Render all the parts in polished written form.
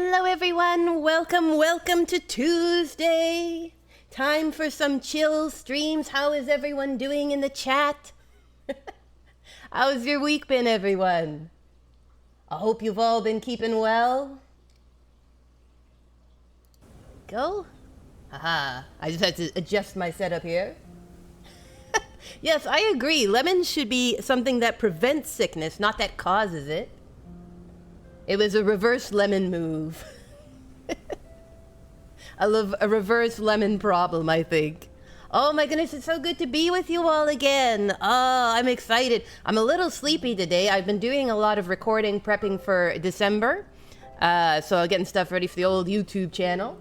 Hello everyone, welcome to Tuesday. Time for some chill streams. How is everyone doing in the chat? How's your week been, everyone? I hope you've all been keeping well. Go. Haha, I just had to adjust my setup here. Yes, I agree. Lemons should be something that prevents sickness, not that causes it. It was a reverse lemon move. I love a reverse lemon problem, I think. Oh my goodness, it's so good to be with you all again. Oh, I'm excited. I'm a little sleepy today. I've been doing a lot of recording, prepping for December. So getting stuff ready for the old YouTube channel.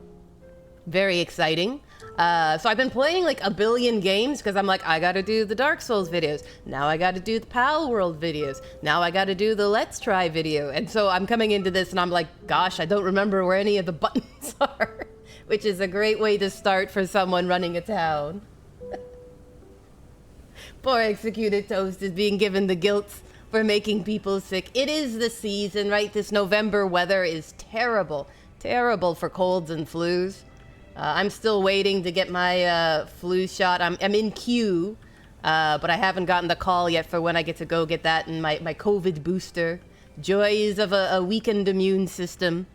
Very exciting. So I've been playing like a billion games because I'm like, I gotta do the Dark Souls videos. Now I gotta do the Pal World videos. Now I gotta do the Let's Try video. And so I'm coming into this and I'm like, gosh, I don't remember where any of the buttons are. Which is a great way to start for someone running a town. Poor Executed Toast is being given the guilt for making people sick. It is the season, right? This November weather is terrible. Terrible for colds and flus. I'm still waiting to get my flu shot. I'm in queue, but I haven't gotten the call yet for when I get to go get that and my COVID booster. Joys of a weakened immune system.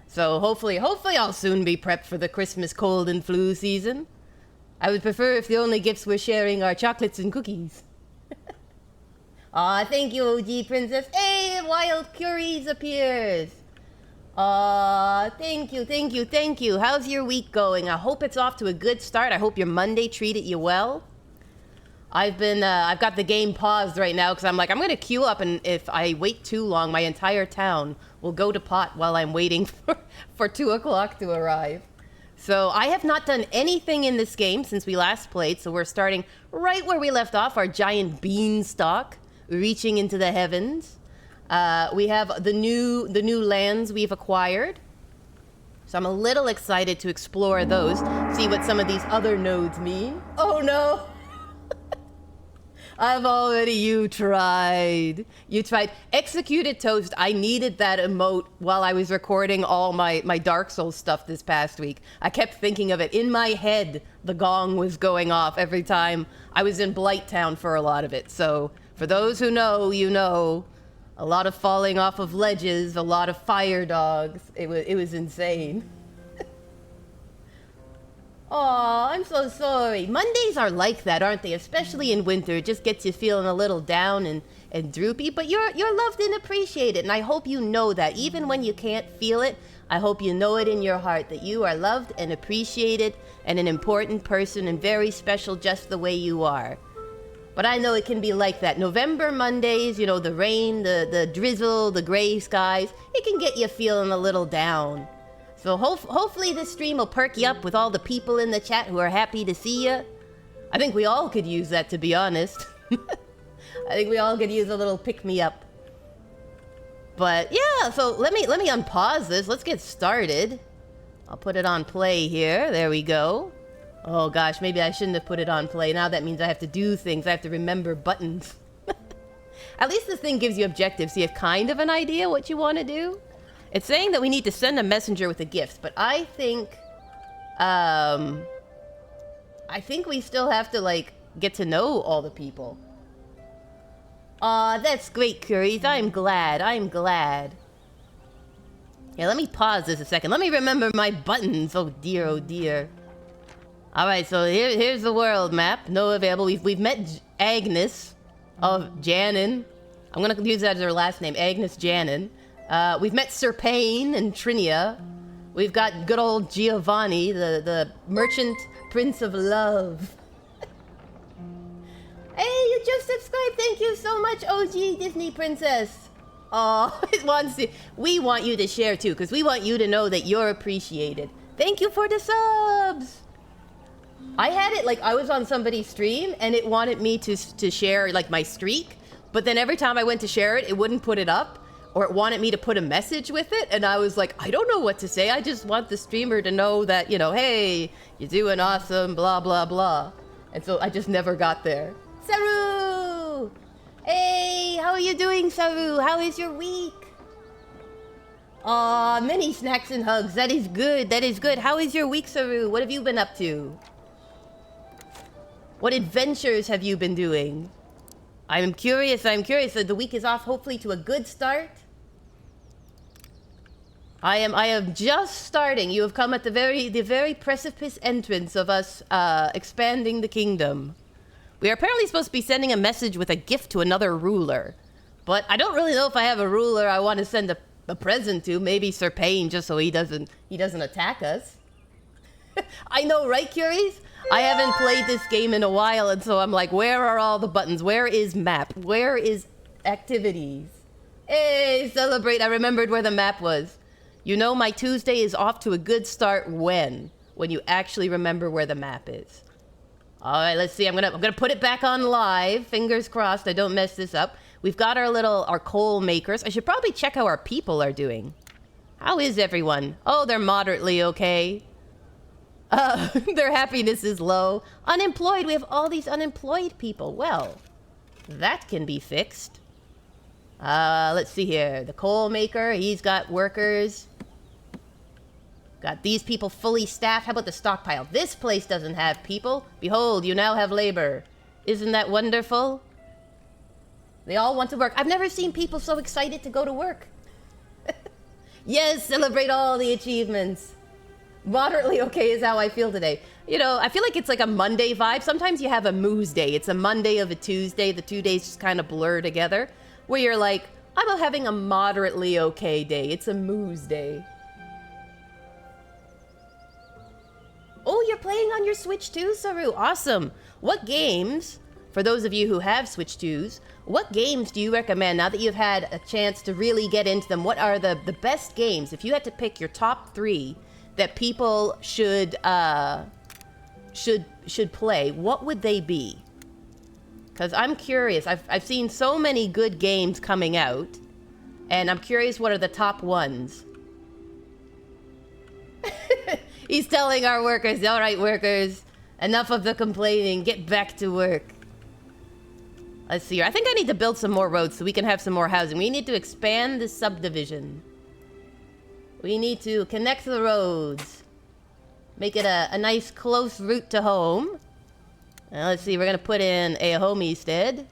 So hopefully I'll soon be prepped for the Christmas cold and flu season. I would prefer if the only gifts we're sharing are chocolates and cookies. Aw, thank you, OG Princess. Hey, Wild Curies appears. Thank you. How's your week going? I hope it's off to a good start. I hope your Monday treated you well. I've got the game paused right now because I'm like, I'm going to queue up, and if I wait too long, my entire town will go to pot while I'm waiting for 2 o'clock to arrive. So I have not done anything in this game since we last played, so we're starting right where we left off, our giant beanstalk reaching into the heavens. We have the new lands we've acquired. So I'm a little excited to explore those, see what some of these other nodes mean. Oh no! You tried. Executed Toast, I needed that emote while I was recording all my Dark Souls stuff this past week. I kept thinking of it. In my head, the gong was going off every time. I was in Blighttown for a lot of it. So for those who know, you know. A lot of falling off of ledges, a lot of fire dogs. It was insane. Aw, I'm so sorry. Mondays are like that, aren't they? Especially in winter. It just gets you feeling a little down and droopy. But you're loved and appreciated. And I hope you know that. Even when you can't feel it, I hope you know it in your heart that you are loved and appreciated and an important person and very special just the way you are. But I know it can be like that. November Mondays, you know, the rain, the drizzle, the gray skies, it can get you feeling a little down. So hopefully this stream will perk you up with all the people in the chat who are happy to see you. I think we all could use that, to be honest. I think we all could use a little pick-me-up. But yeah, so let me unpause this. Let's get started. I'll put it on play here. There we go. Oh gosh, maybe I shouldn't have put it on play. Now that means I have to do things. I have to remember buttons. At least this thing gives you objectives, so you have kind of an idea what you want to do. It's saying that we need to send a messenger with a gift, but I think we still have to, like, get to know all the people. Aw, that's great, Curies. I'm glad. Yeah, let me pause this a second. Let me remember my buttons. Oh dear, oh dear. Alright, so here's the world map. No available. We've met Agnes of Janin. I'm gonna use that as her last name, Agnes Janin. We've met Sir Payne and Trinia. We've got good old Giovanni, the merchant prince of love. Hey, you just subscribed. Thank you so much, OG Disney princess. Oh, we want you to share too, because we want you to know that you're appreciated. Thank you for the subs. I had it like I was on somebody's stream and it wanted me to share like my streak, but then every time I went to share it, it wouldn't put it up, or it wanted me to put a message with it, and I was like, I don't know what to say. I just want the streamer to know that, you know, hey, you're doing awesome, blah, blah, blah. And so I just never got there. Saru! Hey, how are you doing, Saru? How is your week? Aw, many snacks and hugs. That is good. That is good. How is your week, Saru? What have you been up to? What adventures have you been doing? I'm curious. I'm curious. The week is off, hopefully, to a good start. I am just starting. You have come at the very precipice entrance of us expanding the kingdom. We are apparently supposed to be sending a message with a gift to another ruler. But I don't really know if I have a ruler I want to send a present to. Maybe Sir Payne, just so he doesn't attack us. I know, right, Curies? I haven't played this game in a while, and so I'm like, where are all the buttons? Where is map? Where is activities? Hey, celebrate. I remembered where the map was. You know, my Tuesday is off to a good start when you actually remember where the map is. All right, let's see. I'm gonna put it back on live. Fingers crossed I don't mess this up. We've got our coal makers. I should probably check how our people are doing. How is everyone? Oh, they're moderately okay. Their happiness is low. Unemployed. We have all these unemployed people. Well, that can be fixed. Let's see here. The coal maker, he's got workers. Got these people fully staffed. How about the stockpile? This place doesn't have people. Behold, you now have labor. Isn't that wonderful? They all want to work. I've never seen people so excited to go to work. Yes, celebrate all the achievements. Moderately okay is how I feel today. You know, I feel like it's like a Monday vibe. Sometimes you have a moose day. It's a Monday of a Tuesday. The 2 days just kind of blur together. Where you're like, I'm having a moderately okay day. It's a moose day. Oh, you're playing on your Switch too, Saru? Awesome. What games, for those of you who have Switch 2s, what games do you recommend now that you've had a chance to really get into them? What are the best games? If you had to pick your top 3 that people should play, what would they be? Because I'm curious. I've seen so many good games coming out, and I'm curious what are the top ones. He's telling our workers, all right, workers, enough of the complaining. Get back to work. Let's see here. I think I need to build some more roads so we can have some more housing. We need to expand the subdivision. We need to connect the roads. Make it a nice close route to home. Now, let's see. We're going to put in a homestead.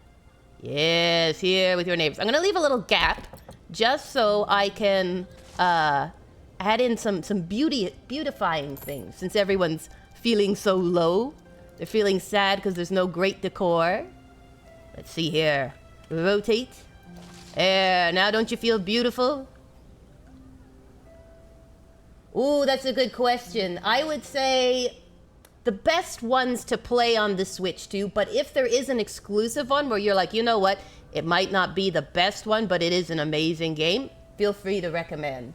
Yes, here with your neighbors. I'm going to leave a little gap just so I can add in some beautifying things. Since everyone's feeling so low. They're feeling sad because there's no great decor. Let's see here. Rotate. There. Now don't you feel beautiful? Ooh, that's a good question. I would say the best ones to play on the Switch too, but if there is an exclusive one where you're like, you know what, it might not be the best one, but it is an amazing game, feel free to recommend.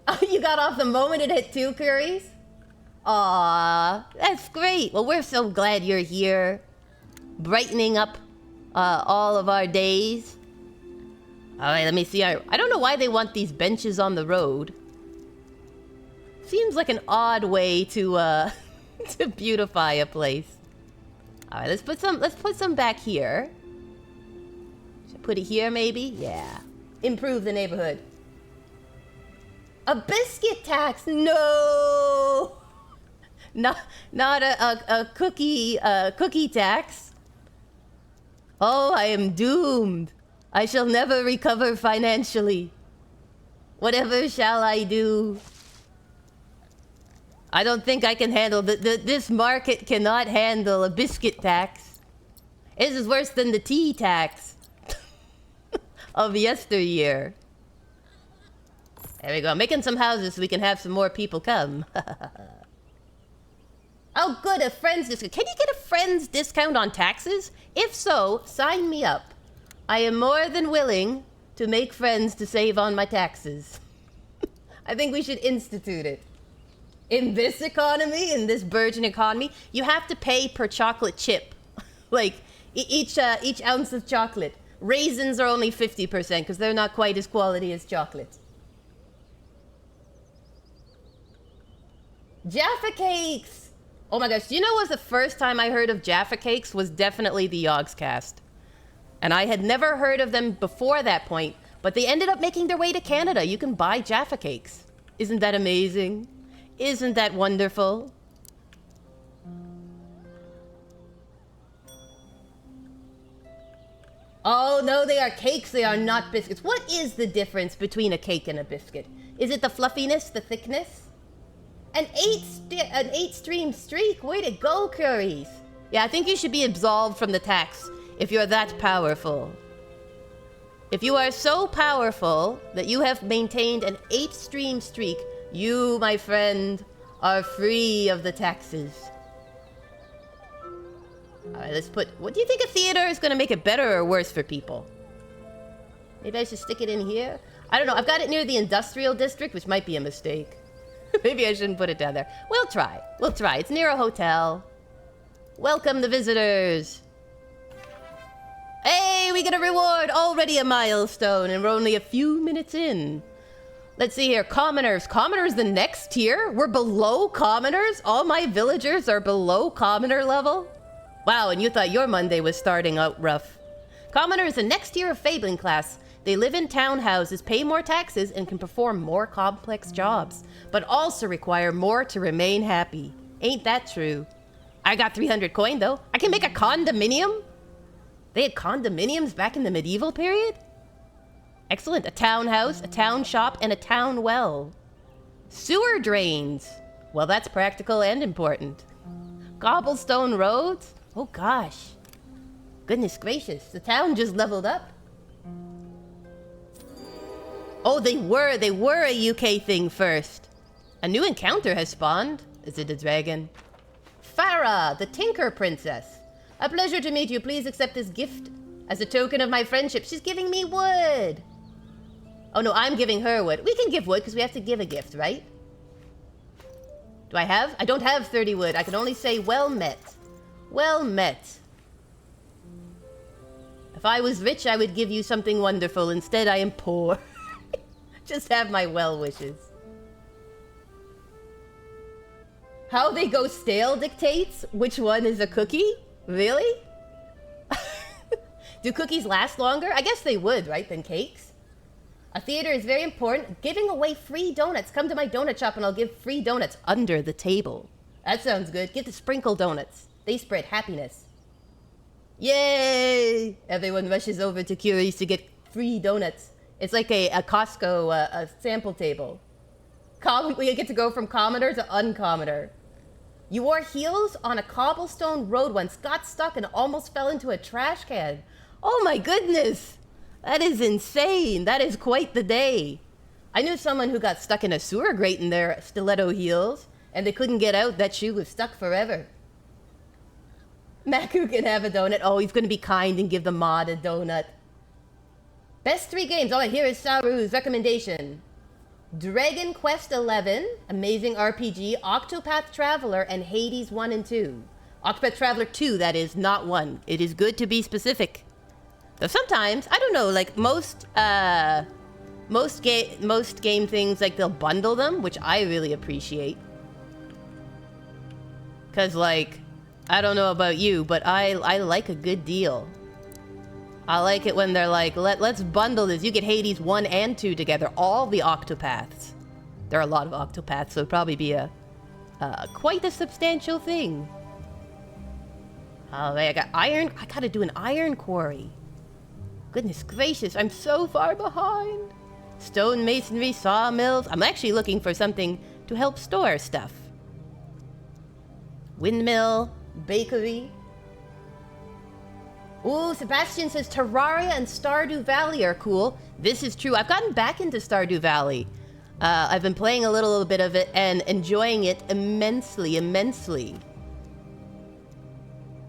Oh, you got off the moment it hit 2 curries? Aww, that's great. Well, we're so glad you're here, brightening up all of our days. All right, let me see. I don't know why they want these benches on the road. Seems like an odd way to to beautify a place. All right, let's put some back here. Should I put it here maybe? Yeah. Improve the neighborhood. A biscuit tax? No. Not a cookie tax. Oh, I am doomed. I shall never recover financially. Whatever shall I do? I don't think I can handle this market cannot handle a biscuit tax. This is worse than the tea tax of yesteryear. There we go. Making some houses so we can have some more people come. Oh, good. A friend's discount. Can you get a friend's discount on taxes? If so, sign me up. I am more than willing to make friends to save on my taxes. I think we should institute it. In this economy, in this burgeoning economy, you have to pay per chocolate chip. Like, each ounce of chocolate. Raisins are only 50% because they're not quite as quality as chocolate. Jaffa Cakes! Oh my gosh, do you know what was the first time I heard of Jaffa Cakes was definitely the Yogscast. And I had never heard of them before that point, But they ended up making their way to Canada. You can buy Jaffa cakes. Isn't that amazing? Isn't that wonderful? Oh, no, they are cakes. They are not biscuits. What is the difference between a cake and a biscuit? Is it the fluffiness, the thickness? An 8-stream streak. Way to go, Curries. Yeah, I think you should be absolved from the tax if you're that powerful. If you are so powerful that you have maintained an 8-stream streak, you, my friend, are free of the taxes. Alright, let's put... What do you think a theater is going to make it better or worse for people? Maybe I should stick it in here? I don't know. I've got it near the industrial district, which might be a mistake. Maybe I shouldn't put it down there. We'll try. We'll try. It's near a hotel. Welcome the visitors. Hey, we get a reward. Already a milestone, and we're only a few minutes in. Let's see here. Commoners. Commoners the next tier? We're below commoners? All my villagers are below commoner level? Wow, and you thought your Monday was starting out rough. Commoner is the next tier of Fabling class. They live in townhouses, pay more taxes, and can perform more complex jobs, but also require more to remain happy. Ain't that true? I got 300 coin, though. I can make a condominium? They had condominiums back in the medieval period? Excellent. A townhouse, a town shop, and a town well. Sewer drains. Well, that's practical and important. Cobblestone roads? Oh, gosh. Goodness gracious. The town just leveled up. Oh, they were a UK thing first. A new encounter has spawned. Is it a dragon? Farah, the Tinker Princess. A pleasure to meet you. Please accept this gift as a token of my friendship. She's giving me wood. Oh, no, I'm giving her wood. We can give wood because we have to give a gift, right? Do I have? I don't have 30 wood. I can only say well met. Well met. If I was rich, I would give you something wonderful. Instead, I am poor. Just have my well wishes. How they go stale dictates which one is a cookie? Really? Do cookies last longer? I guess they would, right, than cakes? A theater is very important. Giving away free donuts. Come to my donut shop and I'll give free donuts under the table. That sounds good. Get the sprinkle donuts. They spread happiness. Yay! Everyone rushes over to Curie's to get free donuts. It's like a Costco a sample table. We get to go from commoner to uncommoner. You wore heels on a cobblestone road once, got stuck and almost fell into a trash can. Oh my goodness! That is insane. That is quite the day. I knew someone who got stuck in a sewer grate in their stiletto heels, and they couldn't get out. That shoe was stuck forever. Maku can have a donut. Oh, he's going to be kind and give the mod a donut. Best 3 games. All right, here is Saru's recommendation. Dragon Quest XI, amazing RPG, Octopath Traveler, and Hades 1 and 2. Octopath Traveler 2, that is, not 1. It is good to be specific. Though sometimes, I don't know, like most game things, like they'll bundle them, which I really appreciate. Cause like, I don't know about you, but I like a good deal. I like it when they're like, let's bundle this. You get Hades 1 and 2 together, all the Octopaths. There are a lot of Octopaths, so it'll probably be a quite a substantial thing. Oh, I got iron. I gotta do an iron quarry. Goodness gracious, I'm so far behind. Stone masonry, sawmills. I'm actually looking for something to help store stuff. Windmill, bakery. Ooh, Sebastian says Terraria and Stardew Valley are cool. This is true. I've gotten back into Stardew Valley. I've been playing a little bit of it and enjoying it immensely, immensely.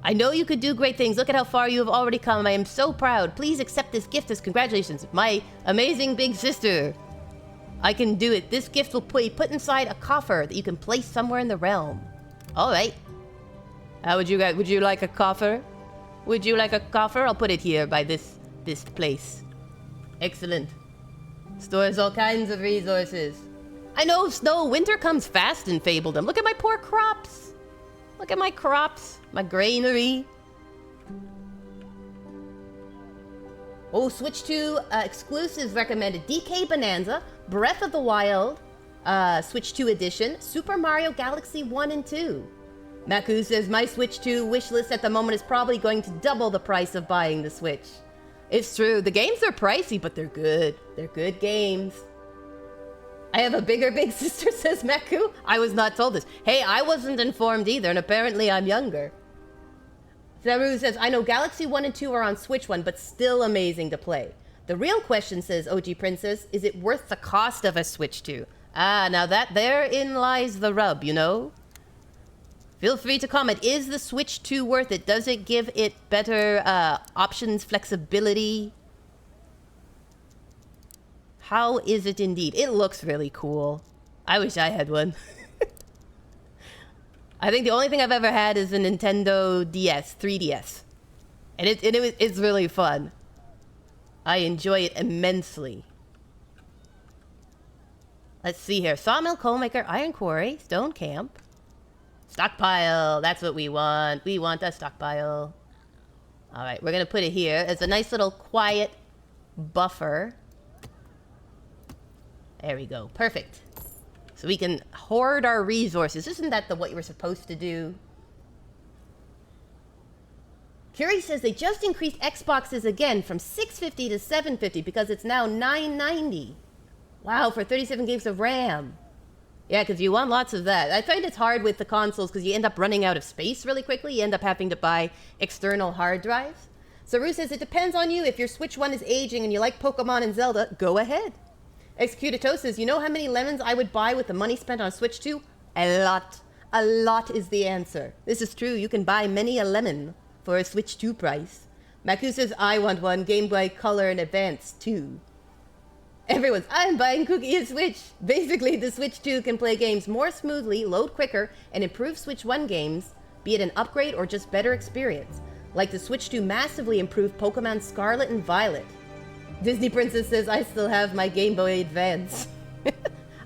I know you could do great things. Look at how far you have already come. I am so proud. Please accept this gift as congratulations. My amazing big sister. I can do it. This gift will be put inside a coffer that you can place somewhere in the realm. All right. How would you like a coffer? Would you like a coffer? I'll put it here by this place. Excellent. Stores all kinds of resources. I know, Snow. Winter comes fast in Fabledom. Look at my poor crops. Look at my crops. My granary. Oh, Switch 2 exclusives recommended. DK Bonanza, Breath of the Wild, Switch 2 edition, Super Mario Galaxy 1 and 2. Maku says, my Switch 2 wishlist at the moment is probably going to double the price of buying the Switch. It's true. The games are pricey, but they're good. They're good games. I have a bigger big sister, says Maku. I was not told this. Hey, I wasn't informed either, and apparently I'm younger. Saru says, I know Galaxy 1 and 2 are on Switch 1, but still amazing to play. The real question, says OG Princess, is it worth the cost of a Switch 2? Ah, now therein lies the rub, you know? Feel free to comment. Is the Switch 2 worth it? Does it give it better options, flexibility? How is it indeed? It looks really cool. I wish I had one. I think the only thing I've ever had is a Nintendo DS, 3DS. And it's really fun. I enjoy it immensely. Let's see here. Sawmill, Coal Maker, Iron Quarry, Stone Camp. Stockpile, that's what we want. We want a stockpile. Alright, we're gonna put it here. It's a nice little quiet buffer. There we go, perfect. So we can hoard our resources. Isn't that what you were supposed to do? Curie says they just increased Xboxes again from $650 to $750 because it's now $990. Wow, for 37 gigs of RAM. Yeah, because you want lots of that. I find it's hard with the consoles because you end up running out of space really quickly. You end up having to buy external hard drives. Saru says it depends on you. If your Switch 1 is aging and you like Pokemon and Zelda, go ahead. Executato says, you know how many lemons I would buy with the money spent on Switch 2? A lot. A lot is the answer. This is true. You can buy many a lemon for a Switch 2 price. Maku says, I want one. Game Boy Color and Advance, too. Everyone's, I'm buying Kooky a Switch. Basically, the Switch 2 can play games more smoothly, load quicker, and improve Switch 1 games, be it an upgrade or just better experience. Like the Switch 2 massively improved Pokemon Scarlet and Violet. Disney Princess says, I still have my Game Boy Advance.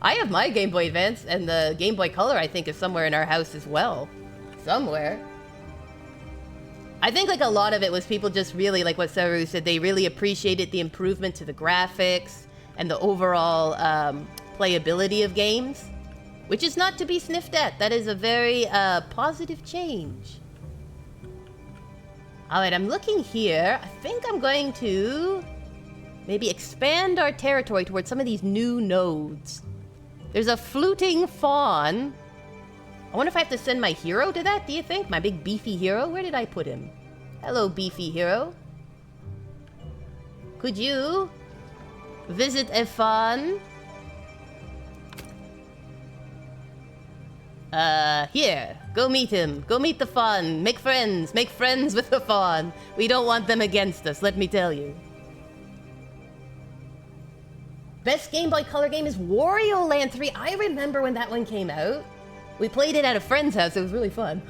I have my Game Boy Advance, and the Game Boy Color, I think, is somewhere in our house as well. Somewhere. I think, like, a lot of it was people just really, like what Saru said, they really appreciated the improvement to the graphics and the overall playability of games, which is not to be sniffed at. That is a very positive change. Alright, I'm looking here. I think I'm going to maybe expand our territory towards some of these new nodes. There's a fluting fawn. I wonder if I have to send my hero to that, do you think? My big beefy hero? Where did I put him? Hello, beefy hero. Could you visit a fawn? Here. Go meet him. Go meet the fawn. Make friends. Make friends with the fawn. We don't want them against us, let me tell you. Best Game Boy Color game is Wario Land 3. I remember when that one came out. We played it at a friend's house. It was really fun.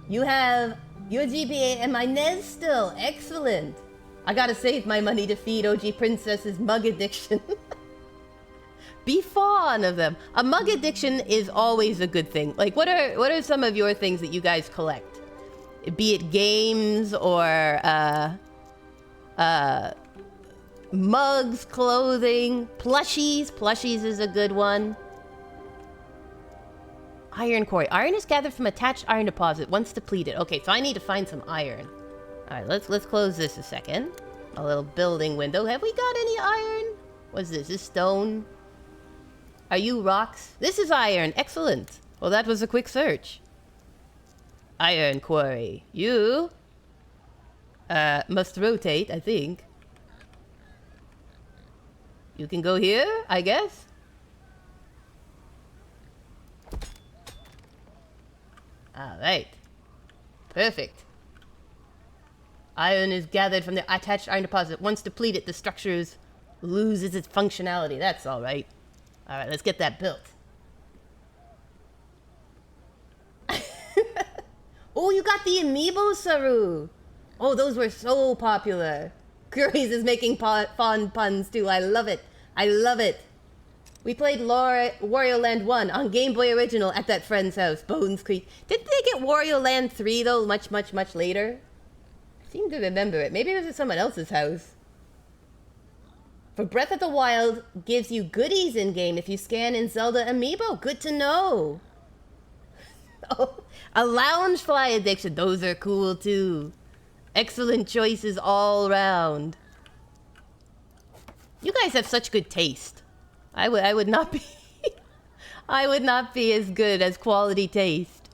You have your GPA and my NES still. Excellent. I gotta save my money to feed OG Princess's mug addiction. Be fond of them. A mug addiction is always a good thing. Like, what are some of your things that you guys collect? Be it games or mugs, clothing, plushies. Plushies is a good one. Iron quarry. Iron is gathered from attached iron deposit once depleted. Okay, so I need to find some iron. All right, let's close this a second. A little building window. Have we got any iron? What's this? This stone? Are you rocks? This is iron. Excellent. Well, that was a quick search. Iron quarry. You must rotate, I think. You can go here, I guess. Alright. Perfect. Iron is gathered from the attached iron deposit. Once depleted, the structure loses its functionality. That's alright. Alright, let's get that built. Oh, you got the amiibo, Saru! Oh, those were so popular. Curies is making fun puns too. I love it. I love it. We played Wario Land 1 on Game Boy Original at that friend's house, Bones Creek. Didn't they get Wario Land 3 though much later? Seem to remember it. Maybe it was at someone else's house. For Breath of the Wild gives you goodies in-game if you scan in Zelda Amiibo. Good to know. Oh, a loungefly addiction. Those are cool too. Excellent choices all around. You guys have such good taste. I would not be... I would not be as good as quality taste.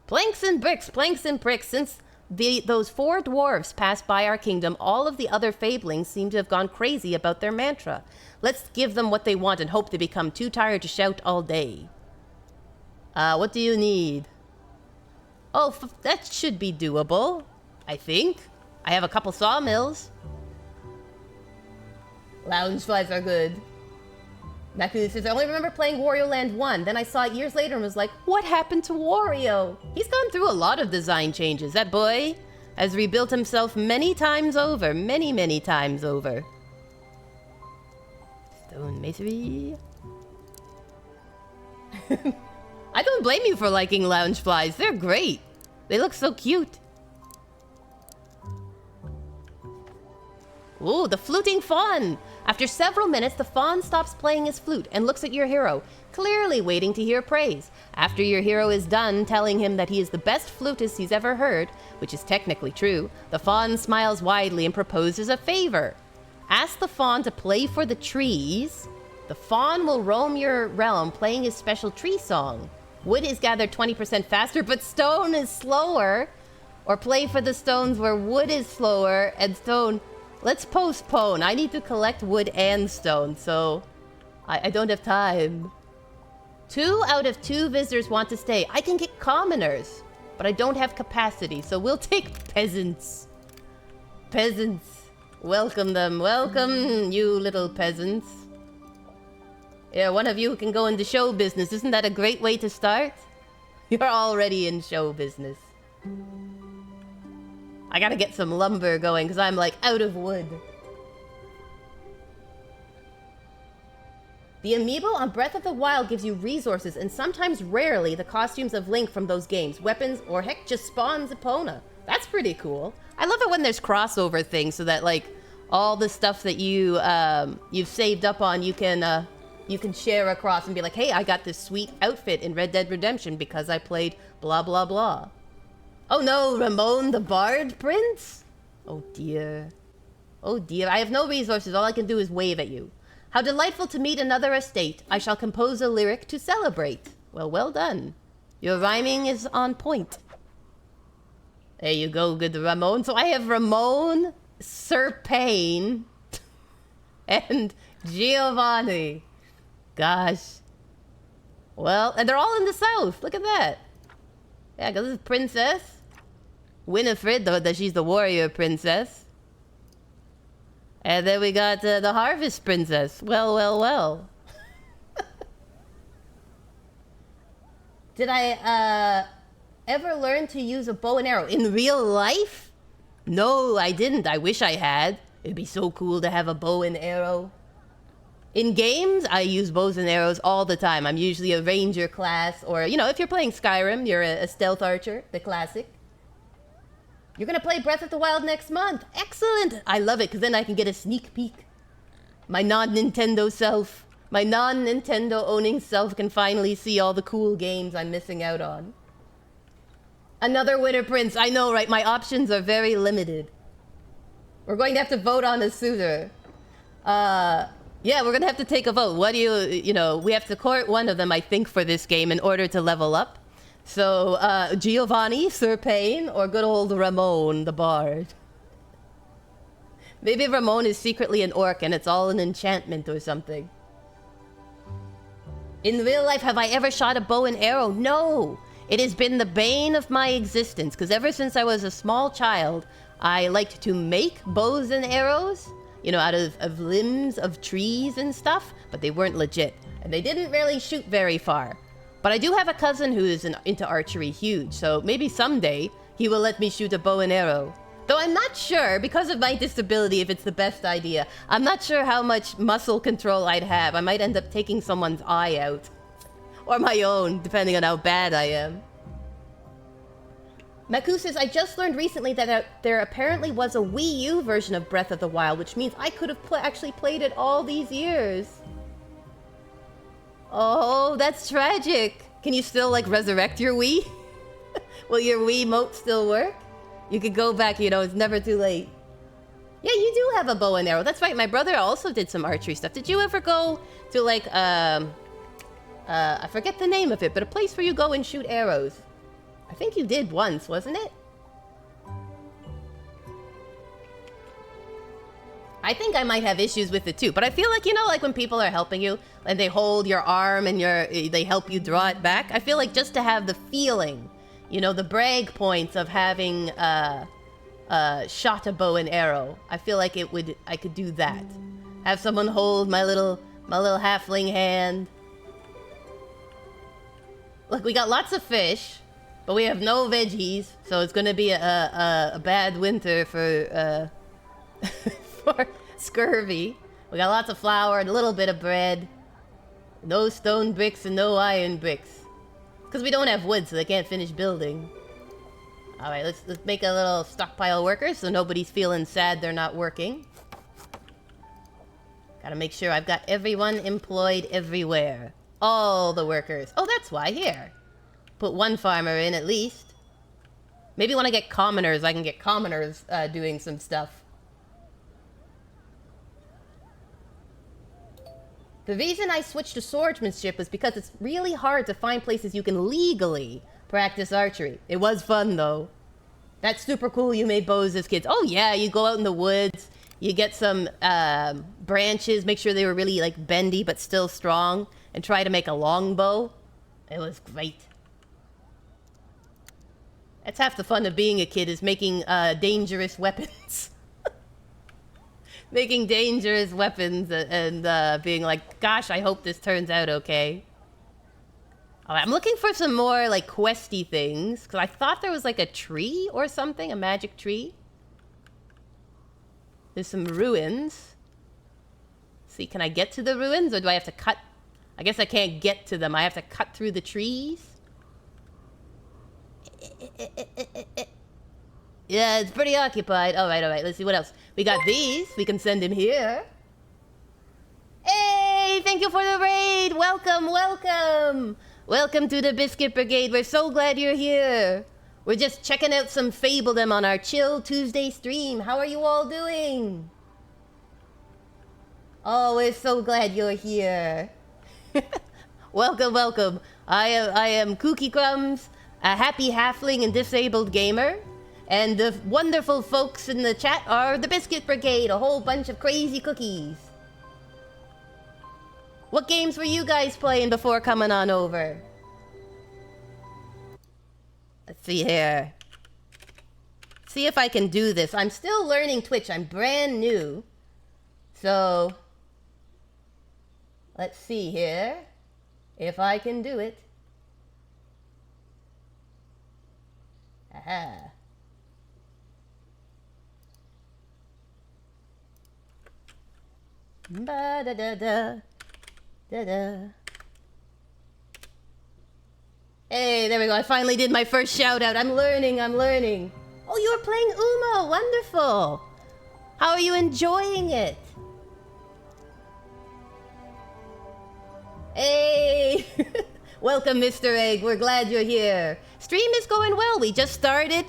Planks and bricks, planks and bricks. Since those 4 dwarves passed by our kingdom, all of the other fablings seem to have gone crazy about their mantra. Let's give them what they want and hope they become too tired to shout all day. What do you need? Oh, that should be doable, I think. I have a couple sawmills. Loungeflies are good. Naku says, I only remember playing Wario Land 1. Then I saw it years later and was like, what happened to Wario? He's gone through a lot of design changes. That boy has rebuilt himself many times over. Many, many times over. Stone masonry. I don't blame you for liking loungeflies. They're great. They look so cute. Ooh, the fluting fawn. After several minutes, the fawn stops playing his flute and looks at your hero, clearly waiting to hear praise. After your hero is done telling him that he is the best flutist he's ever heard, which is technically true, the fawn smiles widely and proposes a favor. Ask the fawn to play for the trees. The fawn will roam your realm playing his special tree song. Wood is gathered 20% faster, but stone is slower. Or play for the stones where wood is slower and stone... Let's postpone. I need to collect wood and stone, so I don't have time. 2 out of 2 visitors want to stay. I can get commoners, but I don't have capacity, so we'll take peasants. Peasants. Welcome them. Welcome, you little peasants. Yeah, one of you can go into show business. Isn't that a great way to start? You're already in show business. I gotta get some lumber going because I'm like out of wood. The amiibo on Breath of the Wild gives you resources and sometimes rarely the costumes of Link from those games, weapons, or heck just spawns Epona. That's pretty cool. I love it when there's crossover things so that like all the stuff that you've saved up on you can share across and be like, hey, I got this sweet outfit in Red Dead Redemption because I played blah blah blah. Oh no, Ramon the Bard Prince? Oh dear. Oh dear, I have no resources. All I can do is wave at you. How delightful to meet another estate. I shall compose a lyric to celebrate. Well, well done. Your rhyming is on point. There you go, good Ramon. So I have Ramon, Sir Payne, and Giovanni. Gosh. Well, and they're all in the south. Look at that. Yeah, because this is Princess Winifred, though that she's the warrior princess. And then we got the Harvest Princess. Well, well, well. Did I ever learn to use a bow and arrow in real life? No, I didn't. I wish I had. It'd be so cool to have a bow and arrow. In games, I use bows and arrows all the time. I'm usually a ranger class, or, you know, if you're playing Skyrim, you're a stealth archer, the classic. You're gonna play Breath of the Wild next month. Excellent! I love it, because then I can get a sneak peek. My non-Nintendo self, my non-Nintendo owning self can finally see all the cool games I'm missing out on. Another Winter Prince. I know, right? My options are very limited. We're going to have to vote on a suitor. Yeah, we're gonna have to take a vote. What do you know, we have to court one of them, I think, for this game in order to level up. So, Giovanni, Sir Payne, or good old Ramon, the Bard. Maybe Ramon is secretly an orc and it's all an enchantment or something. In real life, have I ever shot a bow and arrow? No! It has been the bane of my existence, because ever since I was a small child, I liked to make bows and arrows, you know, out of limbs of trees and stuff, but they weren't legit. And they didn't really shoot very far. But I do have a cousin who is into archery huge, so maybe someday he will let me shoot a bow and arrow. Though I'm not sure, because of my disability, if it's the best idea. I'm not sure how much muscle control I'd have. I might end up taking someone's eye out. Or my own, depending on how bad I am. Maku says, I just learned recently that there apparently was a Wii U version of Breath of the Wild, which means I could have actually played it all these years. Oh, that's tragic. Can you still, like, resurrect your Wii? Will your Wiimote still work? You could go back, you know, it's never too late. Yeah, you do have a bow and arrow. That's right, my brother also did some archery stuff. Did you ever go to, like, I forget the name of it, but a place where you go and shoot arrows? I think you did once, wasn't it? I think I might have issues with it too, but I feel like, you know, like when people are helping you and they hold your arm and they help you draw it back, I feel like just to have the feeling, you know, the brag points of having shot a bow and arrow, I feel like I could do that. Have someone hold my little halfling hand. Look, we got lots of fish. But we have no veggies, so it's gonna be a bad winter for for scurvy. We got lots of flour and a little bit of bread. No stone bricks and no iron bricks. Because we don't have wood, so they can't finish building. Alright, let's make a little stockpile of workers so nobody's feeling sad they're not working. Gotta make sure I've got everyone employed everywhere. All the workers. Oh, that's why. Here. Put one farmer in at least. Maybe when I get commoners, I can get commoners doing some stuff. The reason I switched to swordsmanship was because it's really hard to find places you can legally practice archery. It was fun though. That's super cool you made bows as kids. Oh yeah, you go out in the woods, you get some branches, make sure they were really like bendy but still strong, and try to make a long bow. It was great. That's half the fun of being a kid, is making dangerous weapons. Making dangerous weapons and being like, gosh, I hope this turns out okay. Alright, I'm looking for some more, like, questy things. Because I thought there was, like, a tree or something. A magic tree. There's some ruins. See, can I get to the ruins? Or do I have to cut? I guess I can't get to them. I have to cut through the trees. Yeah, it's pretty occupied. Alright, let's see what else. We got these. We can send him here. Hey, thank you for the raid. Welcome, welcome. Welcome to the Biscuit Brigade. We're so glad you're here. We're just checking out some Fabledom on our Chill Tuesday stream. How are you all doing? Oh, we're so glad you're here. Welcome, welcome. I am Kooky Crumbs, a happy halfling and disabled gamer. And the wonderful folks in the chat are the Biscuit Brigade, a whole bunch of crazy cookies. What games were you guys playing before coming on over? Let's see here. See if I can do this. I'm still learning Twitch. I'm brand new. So, let's see here if I can do it. Aha. Ba-da-da-da. Da-da. Hey, there we go. I finally did my first shout out. I'm learning. Oh, you're playing Umo. Wonderful. How are you enjoying it? Hey. Welcome, Mr. Egg. We're glad you're here. Stream is going well. We just started.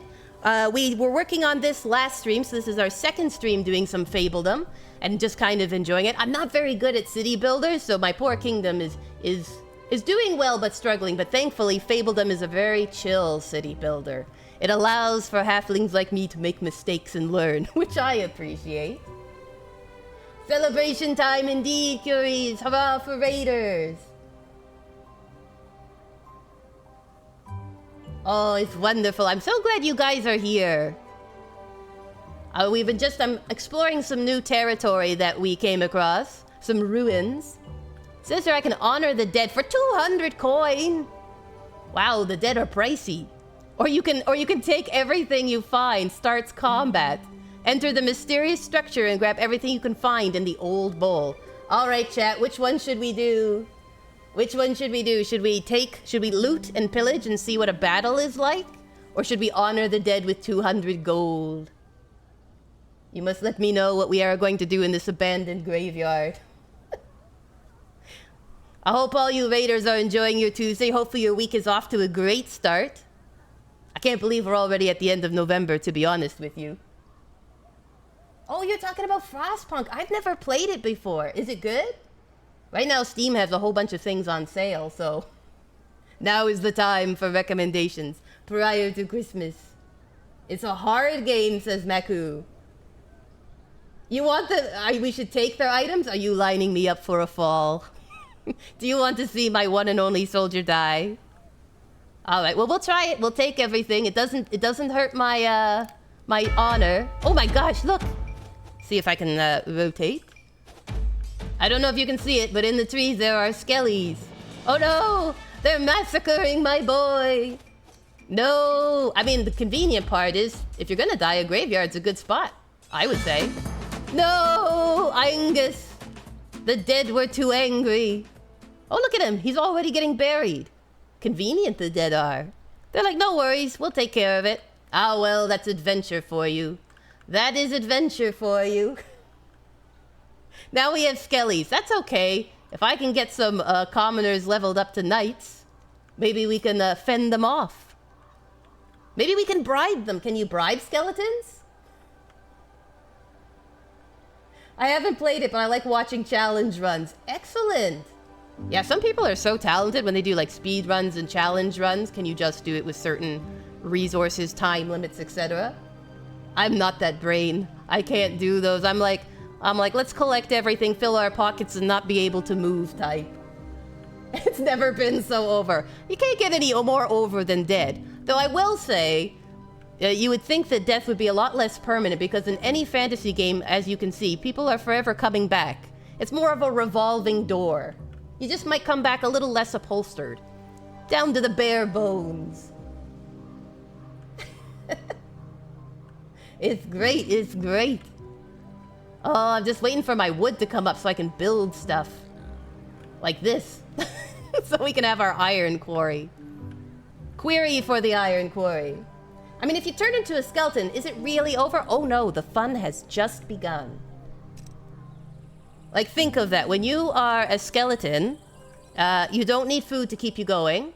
We were working on this last stream, so this is our second stream doing some Fabledom and just kind of enjoying it. I'm not very good at city builders, so my poor kingdom is doing well but struggling. But thankfully, Fabledom is a very chill city builder. It allows for halflings like me to make mistakes and learn, which I appreciate. Celebration time indeed, Curies! Hurrah for Raiders! Oh, it's wonderful. I'm so glad you guys are here. I'm exploring some new territory that we came across. Some ruins. Says here I can honor the dead for 200 coin. Wow, the dead are pricey. Or you can take everything you find. Starts combat. Enter the mysterious structure and grab everything you can find in the old bowl. Alright, chat, which one should we do? Which one should we do? Should we loot and pillage and see what a battle is like? Or should we honor the dead with 200 gold? You must let me know what we are going to do in this abandoned graveyard. I hope all you raiders are enjoying your Tuesday. Hopefully your week is off to a great start. I can't believe we're already at the end of November, to be honest with you. Oh, you're talking about Frostpunk. I've never played it before. Is it good? Right now, Steam has a whole bunch of things on sale, so... Now is the time for recommendations, prior to Christmas. It's a hard game, says Maku. You want we should take their items? Are you lining me up for a fall? Do you want to see my one and only soldier die? Alright, well, we'll try it. We'll take everything. It doesn't hurt my, my honor. Oh my gosh, look! See if I can, rotate. I don't know if you can see it, but in the trees there are skellies. Oh no! They're massacring my boy! No! I mean, the convenient part is, if you're gonna die, a graveyard's a good spot. I would say. No! Angus! The dead were too angry. Oh, look at him! He's already getting buried. Convenient the dead are. They're like, no worries, we'll take care of it. Ah, well, that's adventure for you. That is adventure for you. Now we have skellies. That's okay. If I can get some commoners leveled up to knights, maybe we can fend them off. Maybe we can bribe them. Can you bribe skeletons? I haven't played it, but I like watching challenge runs. Excellent. Yeah, some people are so talented when they do like speed runs and challenge runs. Can you just do it with certain resources, time limits, etc.? I'm not that brain. I can't do those. I'm like, let's collect everything, fill our pockets, and not be able to move type. It's never been so over. You can't get any more over than dead. Though I will say, you would think that death would be a lot less permanent, because in any fantasy game, as you can see, people are forever coming back. It's more of a revolving door. You just might come back a little less upholstered. Down to the bare bones. It's great, it's great. Oh, I'm just waiting for my wood to come up so I can build stuff. Like this. So we can have our iron quarry. Query for the iron quarry. I mean, if you turn into a skeleton, is it really over? Oh no, the fun has just begun. Like, think of that. When you are a skeleton, you don't need food to keep you going.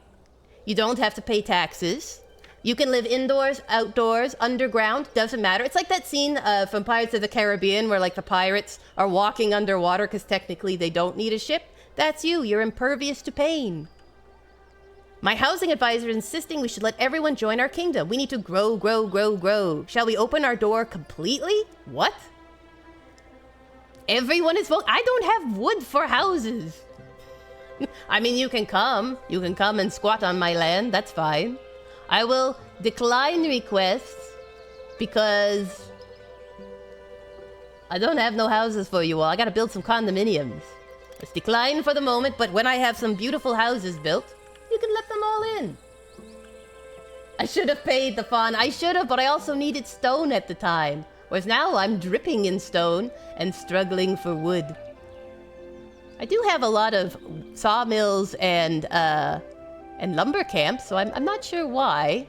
You don't have to pay taxes. You can live indoors, outdoors, underground, doesn't matter. It's like that scene from Pirates of the Caribbean where like the pirates are walking underwater because technically they don't need a ship. That's you. You're impervious to pain. My housing advisor is insisting we should let everyone join our kingdom. We need to grow, grow, grow, grow. Shall we open our door completely? What? Everyone is voting. I don't have wood for houses. I mean, you can come. You can come and squat on my land. That's fine. I will decline requests because I don't have no houses for you all. I gotta build some condominiums. Let's decline for the moment, but when I have some beautiful houses built, you can let them all in. I should have paid the fun. I should have, but I also needed stone at the time. Whereas now I'm dripping in stone and struggling for wood. I do have a lot of sawmills and lumber camps, so I'm not sure why.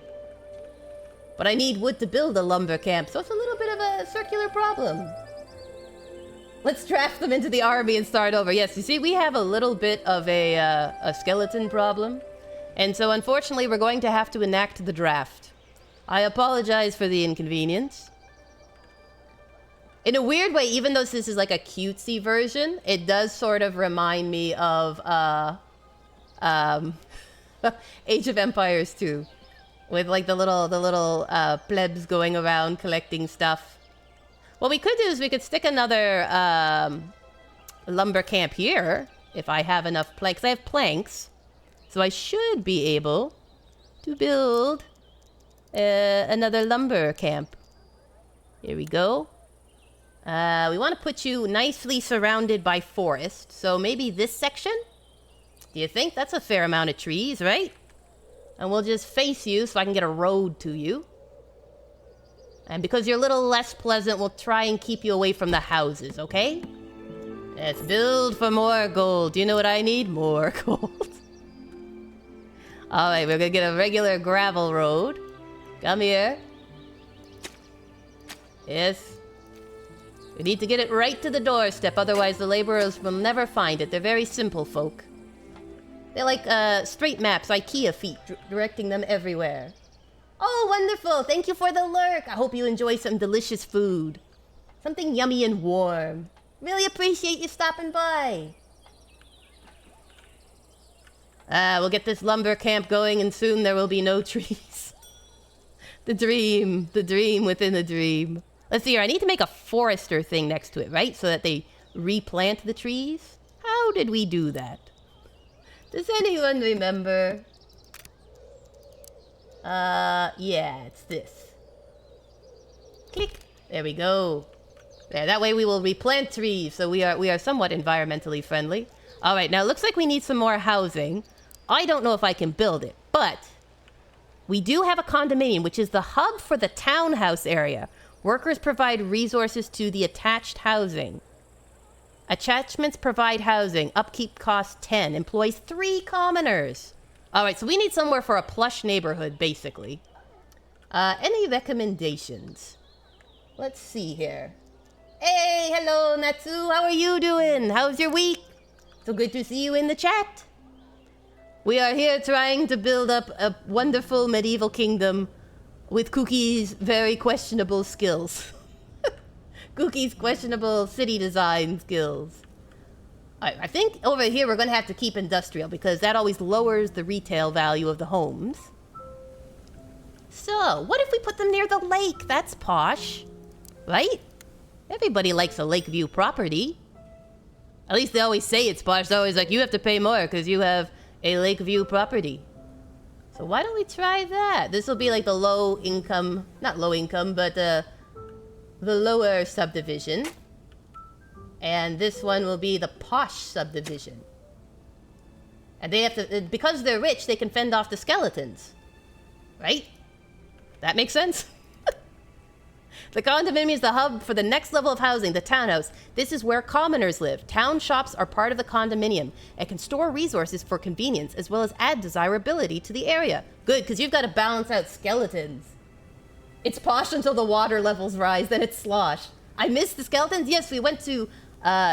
But I need wood to build a lumber camp, so it's a little bit of a circular problem. Let's draft them into the army and start over. Yes, you see, we have a little bit of a skeleton problem. And so, unfortunately, we're going to have to enact the draft. I apologize for the inconvenience. In a weird way, even though this is like a cutesy version, it does sort of remind me of, Age of Empires 2. With like the little plebs going around collecting stuff. What we could do is we could stick another lumber camp here, if I have enough planks. I have planks, so I should be able to build another lumber camp. Here we go. We want to put you nicely surrounded by forest, so maybe this section? Do you think? That's a fair amount of trees, right? And we'll just face you so I can get a road to you. And because you're a little less pleasant, we'll try and keep you away from the houses, okay? Let's build for more gold. Do you know what I need? More gold. Alright, we're gonna get a regular gravel road. Come here. Yes. We need to get it right to the doorstep, otherwise the laborers will never find it. They're very simple folk. They're like straight maps, IKEA feet, directing them everywhere. Oh, wonderful! Thank you for the lurk! I hope you enjoy some delicious food. Something yummy and warm. Really appreciate you stopping by. We'll get this lumber camp going and soon there will be no trees. The dream within a dream. Let's see here, I need to make a forester thing next to it, right? So that they replant the trees? How did we do that? Does anyone remember? Yeah, it's this. Click. There we go. There, that way we will replant trees, so we are somewhat environmentally friendly. Alright, now it looks like we need some more housing. I don't know if I can build it, but we do have a condominium, which is the hub for the townhouse area. Workers provide resources to the attached housing. Attachments provide housing. Upkeep costs 10. Employs 3 commoners. Alright, so we need somewhere for a plush neighborhood, basically. Any recommendations? Let's see here. Hey, hello, Natsu. How are you doing? How's your week? So good to see you in the chat. We are here trying to build up a wonderful medieval kingdom with Kooky's very questionable skills. Kooky's questionable city design skills. I think over here we're going to have to keep industrial because that always lowers the retail value of the homes. So, what if we put them near the lake? That's posh. Right? Everybody likes a lakeview property. At least they always say it's posh. They're always like, you have to pay more because you have a lakeview property. So why don't we try that? This will be like the low income, not low income, but the lower subdivision. And this one will be the posh subdivision. And they have to, because they're rich, they can fend off the skeletons. Right? That makes sense? The condominium is the hub for the next level of housing, the townhouse. This is where commoners live. Town shops are part of the condominium and can store resources for convenience as well as add desirability to the area. Good, because you've got to balance out skeletons. It's posh until the water levels rise, then it's slosh. I miss the skeletons. Yes, we went to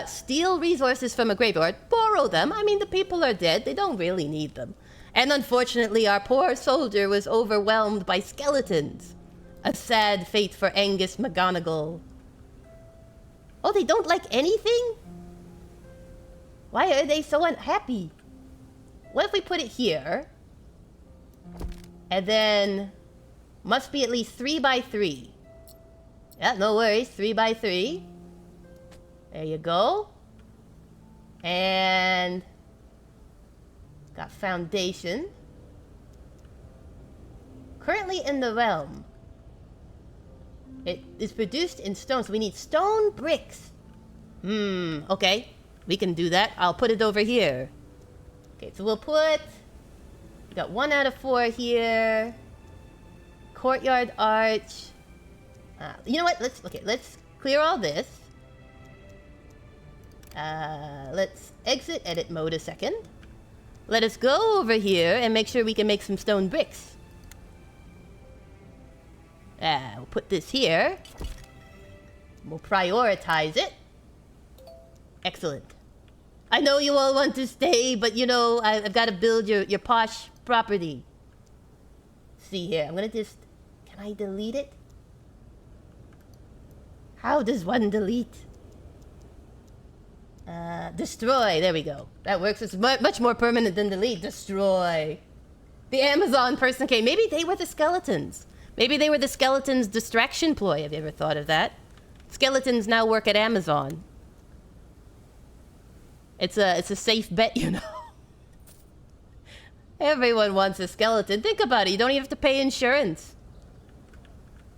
steal resources from a graveyard, borrow them. I mean, the people are dead. They don't really need them. And unfortunately, our poor soldier was overwhelmed by skeletons. A sad fate for Angus McGonagall. Oh, they don't like anything? Why are they so unhappy? What if we put it here? And then... must be at least 3 by 3. Yeah, no worries. 3 by 3. There you go. And... got foundation. Currently in the realm. It is produced in stone, so we need stone bricks. Okay. We can do that. I'll put it over here. Okay, so we'll put... we got 1 out of 4 here. Courtyard arch. You know what? Let's clear all this. Let's exit edit mode a second. Let us go over here and make sure we can make some stone bricks. We'll put this here. We'll prioritize it. Excellent. I know you all want to stay, but you know, I've got to build your posh property. See here, I'm gonna just... can I delete it? How does one delete? Destroy, there we go. That works, it's much more permanent than delete. Destroy. The Amazon person came, maybe they were the skeletons. Maybe they were the skeletons' distraction ploy. Have you ever thought of that? Skeletons now work at Amazon. It's a safe bet, you know. Everyone wants a skeleton. Think about it. You don't even have to pay insurance.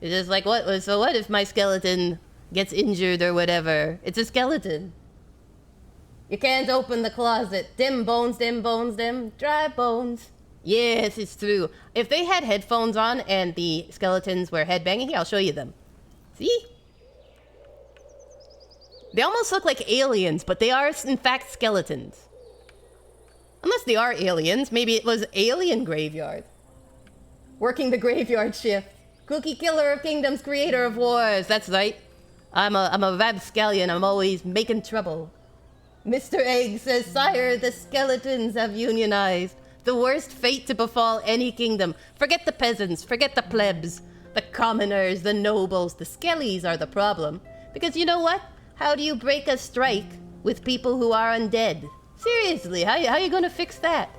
It's just like, what? So what if my skeleton gets injured or whatever? It's a skeleton. You can't open the closet. Dim bones, dim bones, dim dry bones. Yes, it's true. If they had headphones on and the skeletons were headbanging, here, I'll show you them. See? They almost look like aliens, but they are, in fact, skeletons. Unless they are aliens. Maybe it was alien graveyard. Working the graveyard shift. Kooky, killer of kingdoms, creator of wars. That's right. I'm a rapscallion. I'm always making trouble. Mr. Egg says, Sire, the skeletons have unionized. The worst fate to befall any kingdom. Forget the peasants, forget the plebs, the commoners, the nobles. The skellies are the problem. Because you know what? How do you break a strike with people who are undead? Seriously, how you gonna fix that?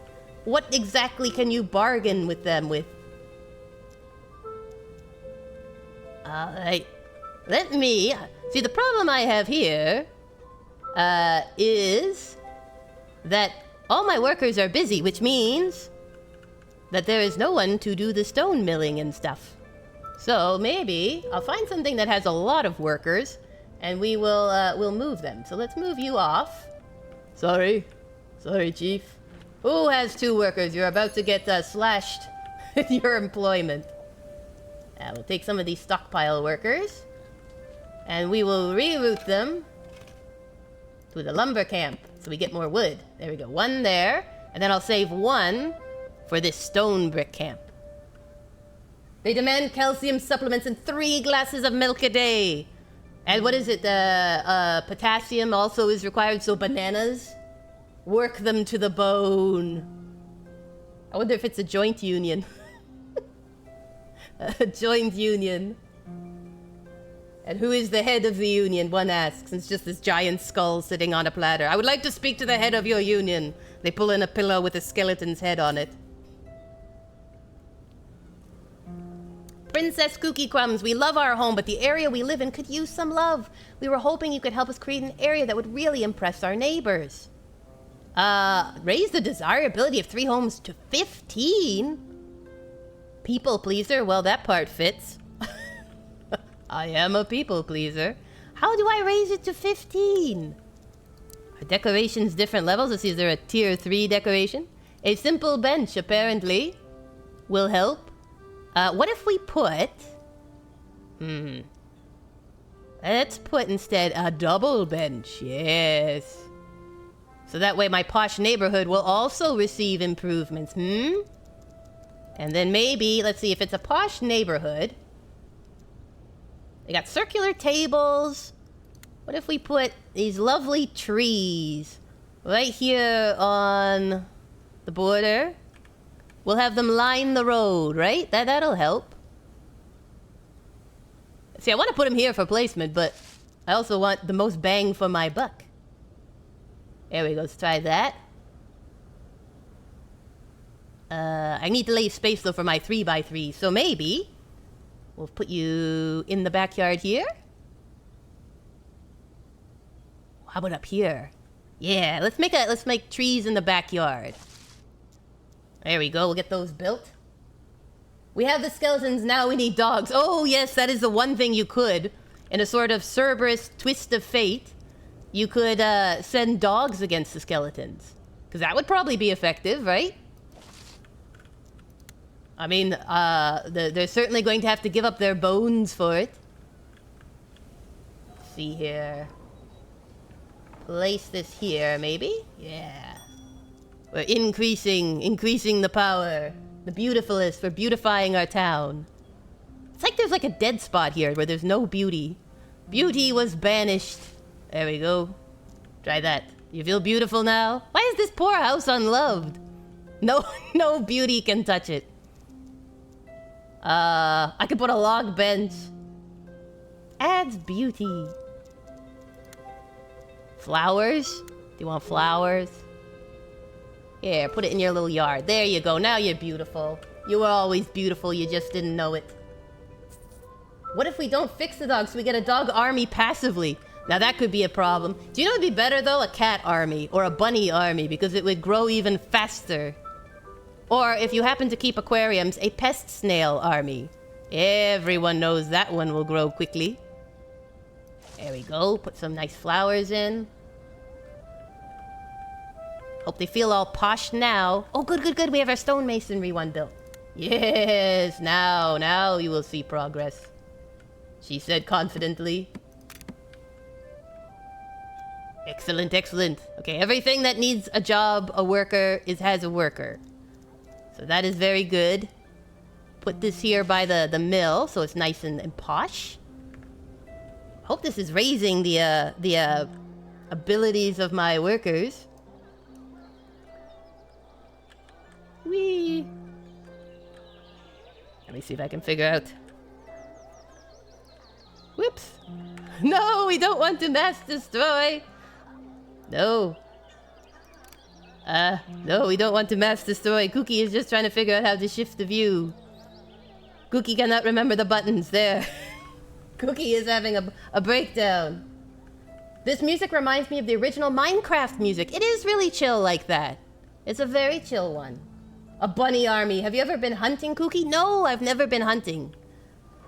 What exactly can you bargain with them with? Alright. Let me... See, the problem I have here... is... that all my workers are busy, which means... that there is no one to do the stone milling and stuff. So, maybe I'll find something that has a lot of workers... and we will, we'll move them. So let's move you off. Sorry. Sorry, Chief. Who has 2 workers? You're about to get, slashed with your employment. We'll take some of these stockpile workers. And we will reroute them to the lumber camp. So we get more wood. There we go. 1 there. And then I'll save 1 for this stone brick camp. They demand calcium supplements and 3 glasses of milk a day. And what is it? Potassium also is required, so bananas. Work them to the bone. I wonder if it's a joint union. A joint union. And who is the head of the union, one asks. It's just this giant skull sitting on a platter. I would like to speak to the head of your union. They pull in a pillow with a skeleton's head on it. Princess Kooky Crumbs, we love our home, but the area we live in could use some love. We were hoping you could help us create an area that would really impress our neighbors. Raise the desirability of 3 homes to 15? People pleaser? Well, that part fits. I am a people pleaser. How do I raise it to 15? Are decorations different levels? Let's see, is there a tier 3 decoration? A simple bench, apparently, will help. What if we put... Let's put instead a double bench. Yes. So that way my posh neighborhood will also receive improvements. And then maybe, let's see, if it's a posh neighborhood... They got circular tables. What if we put these lovely trees right here on the border? We'll have them line the road, right? That'll help. See, I want to put them here for placement, but I also want the most bang for my buck. There we go, let's try that. I need to leave space, though, for my 3x3, so maybe we'll put you in the backyard here. How about up here? Yeah, let's make trees in the backyard. There we go, we'll get those built. We have the skeletons, now we need dogs. Oh yes, that is the one thing you could. In a sort of Cerberus twist of fate, you could send dogs against the skeletons. Because that would probably be effective, right? I mean, they're certainly going to have to give up their bones for it. Let's see here. Place this here, maybe? Yeah. We're increasing the power. The beautifulest for beautifying our town. It's like there's like a dead spot here where there's no beauty. Beauty was banished. There we go. Try that. You feel beautiful now? Why is this poor house unloved? No beauty can touch it. I could put a log bench. Adds beauty. Flowers? Do you want flowers? Here, put it in your little yard. There you go. Now you're beautiful. You were always beautiful. You just didn't know it. What if we don't fix the dogs so we get a dog army passively? Now that could be a problem. Do you know what would be better though? A cat army or a bunny army because it would grow even faster. Or if you happen to keep aquariums, a pest snail army. Everyone knows that one will grow quickly. There we go. Put some nice flowers in. Hope they feel all posh now. Oh, good. We have our stonemasonry one built. Yes, now you will see progress. She said confidently. Excellent. Okay, everything that needs a job, a worker, has a worker. So that is very good. Put this here by the mill, so it's nice and posh. Hope this is raising the abilities of my workers. Whee! Let me see if I can figure out. Whoops! No, we don't want to mass destroy! No. No, we don't want to mass destroy. Kooky is just trying to figure out how to shift the view. Kooky cannot remember the buttons. There. Kooky is having a breakdown. This music reminds me of the original Minecraft music. It is really chill like that. It's a very chill one. A bunny army. Have you ever been hunting, Kooky? No, I've never been hunting.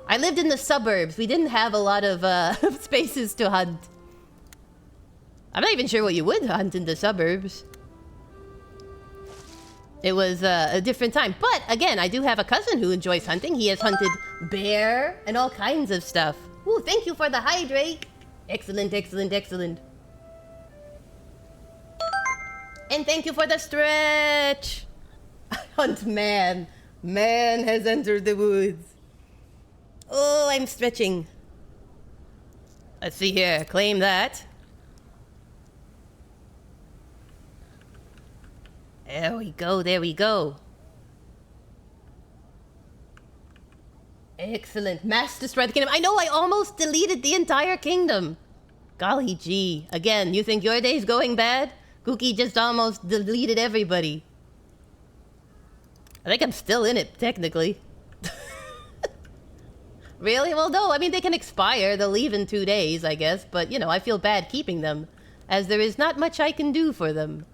I lived in the suburbs. We didn't have a lot of spaces to hunt. I'm not even sure what you would hunt in the suburbs. It was a different time. But again, I do have a cousin who enjoys hunting. He has hunted bear and all kinds of stuff. Ooh, thank you for the hydrate. Excellent, excellent, excellent. And thank you for the stretch. Hunt man. Man has entered the woods. Oh, I'm stretching. Let's see here. Claim that. There we go, there we go. Excellent. Mass destroy the kingdom. I know I almost deleted the entire kingdom. Golly gee. Again, you think your day's going bad? Kooky just almost deleted everybody. I think I'm still in it, technically. Really? Well, no. I mean, they can expire. They'll leave in 2 days, I guess. But, you know, I feel bad keeping them, as there is not much I can do for them.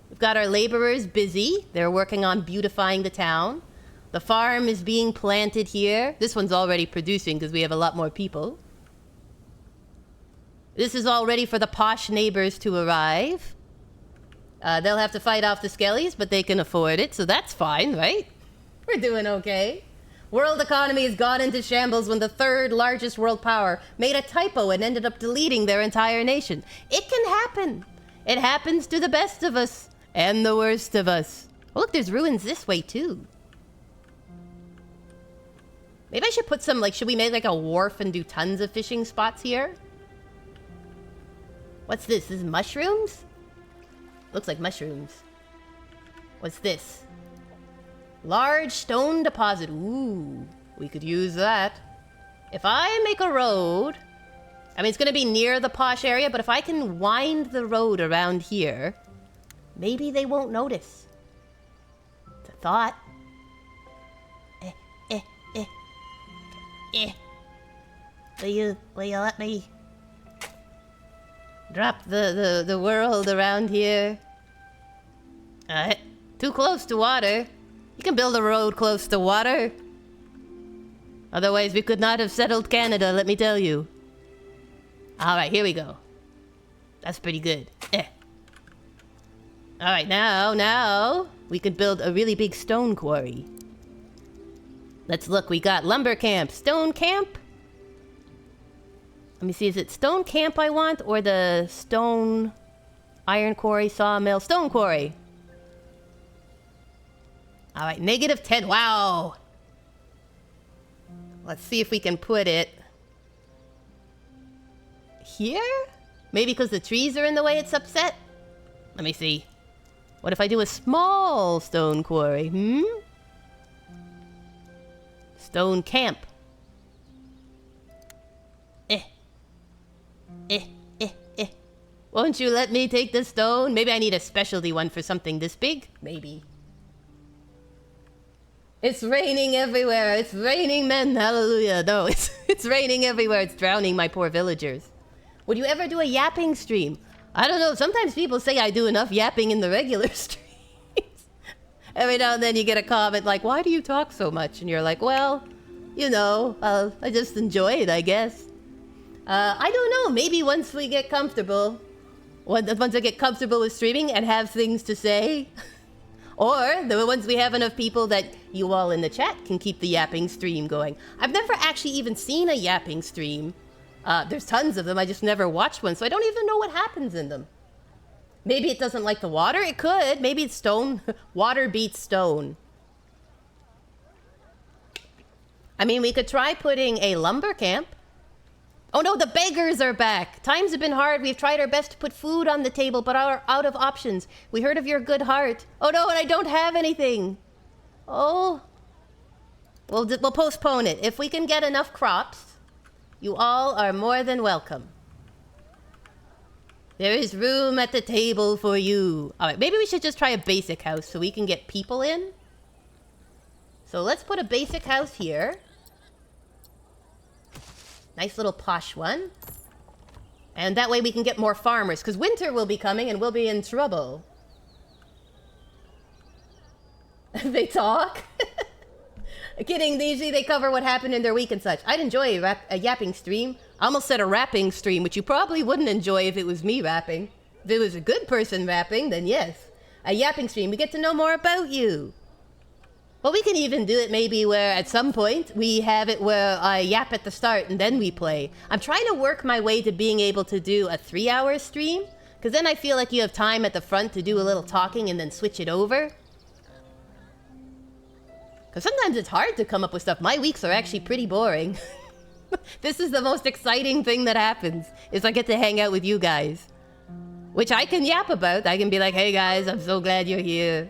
We've got our laborers busy. They're working on beautifying the town. The farm is being planted here. This one's already producing because we have a lot more people. This is all ready for the posh neighbors to arrive. They'll have to fight off the skellies, but they can afford it, so that's fine, right? We're doing okay. World economy has gone into shambles when the third largest world power made a typo and ended up deleting their entire nation. It can happen. It happens to the best of us and the worst of us. Oh, look, there's ruins this way, too. Maybe I should put some, like, should we make, like, a wharf and do tons of fishing spots here? What's this? This is mushrooms? Looks like mushrooms. What's this? Large stone deposit. Ooh, we could use that. If I make a road... I mean, it's going to be near the posh area, but if I can wind the road around here, maybe they won't notice. It's a thought. Will you let me drop the world around here? Too close to water. You can build a road close to water. Otherwise, we could not have settled Canada, let me tell you. Alright, here we go. That's pretty good. Alright, now, we could build a really big stone quarry. Let's look, we got lumber camp, stone camp. Let me see, is it stone camp I want, or the stone iron quarry, sawmill, stone quarry? Alright, -10, wow! Let's see if we can put it... here? Maybe because the trees are in the way it's upset? Let me see. What if I do a small stone quarry, Stone camp. Won't you let me take the stone? Maybe I need a specialty one for something this big? Maybe. It's raining everywhere. It's raining men. Hallelujah. No, it's raining everywhere. It's drowning my poor villagers. Would you ever do a yapping stream? I don't know. Sometimes people say I do enough yapping in the regular streams. Every now and then you get a comment like, why do you talk so much? And you're like, well, you know, I just enjoy it, I guess. I don't know. Maybe once we get comfortable, once I get comfortable with streaming and have things to say, or once we have enough people that you all in the chat can keep the yapping stream going. I've never actually even seen a yapping stream. There's tons of them. I just never watched one, so I don't even know what happens in them. Maybe it doesn't like the water. It could. Maybe it's stone. Water beats stone. I mean, we could try putting a lumber camp. Oh no, the beggars are back. Times have been hard. We've tried our best to put food on the table, but are out of options. We heard of your good heart. Oh no, and I don't have anything. Oh. We'll postpone it. If we can get enough crops, you all are more than welcome. There is room at the table for you. All right, maybe we should just try a basic house so we can get people in. So let's put a basic house here. Nice little posh one. And that way we can get more farmers, because winter will be coming and we'll be in trouble. They talk? Kidding, usually they cover what happened in their week and such. I'd enjoy a yapping stream. I almost said a rapping stream, which you probably wouldn't enjoy if it was me rapping. If it was a good person rapping, then yes. A yapping stream, we get to know more about you. Well, we can even do it maybe where at some point we have it where I yap at the start and then we play. I'm trying to work my way to being able to do a 3-hour stream, because then I feel like you have time at the front to do a little talking and then switch it over. Because sometimes it's hard to come up with stuff. My weeks are actually pretty boring. This is the most exciting thing that happens, is I get to hang out with you guys. Which I can yap about. I can be like, hey guys, I'm so glad you're here.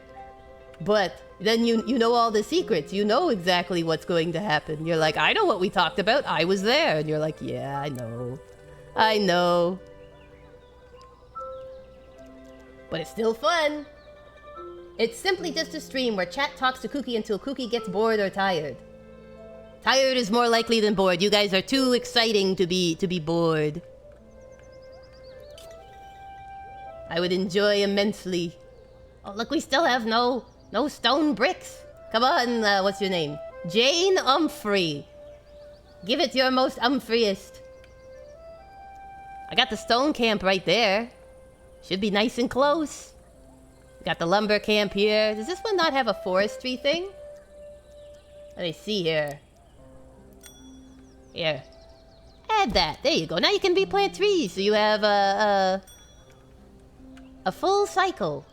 But then you know all the secrets. You know exactly what's going to happen. You're like, I know what we talked about. I was there. And you're like, yeah, I know. I know. But it's still fun. It's simply just a stream where chat talks to Kooky until Kooky gets bored or tired. Tired is more likely than bored. You guys are too exciting to be bored. I would enjoy immensely. Oh, look, we still have no stone bricks. Come on, what's your name? Jane Umphrey. Give it your most umphriest. I got the stone camp right there. Should be nice and close. Got the lumber camp here. Does this one not have a forestry thing? Let me see here. Here. Add that. There you go. Now you can replant trees. So you have a full cycle.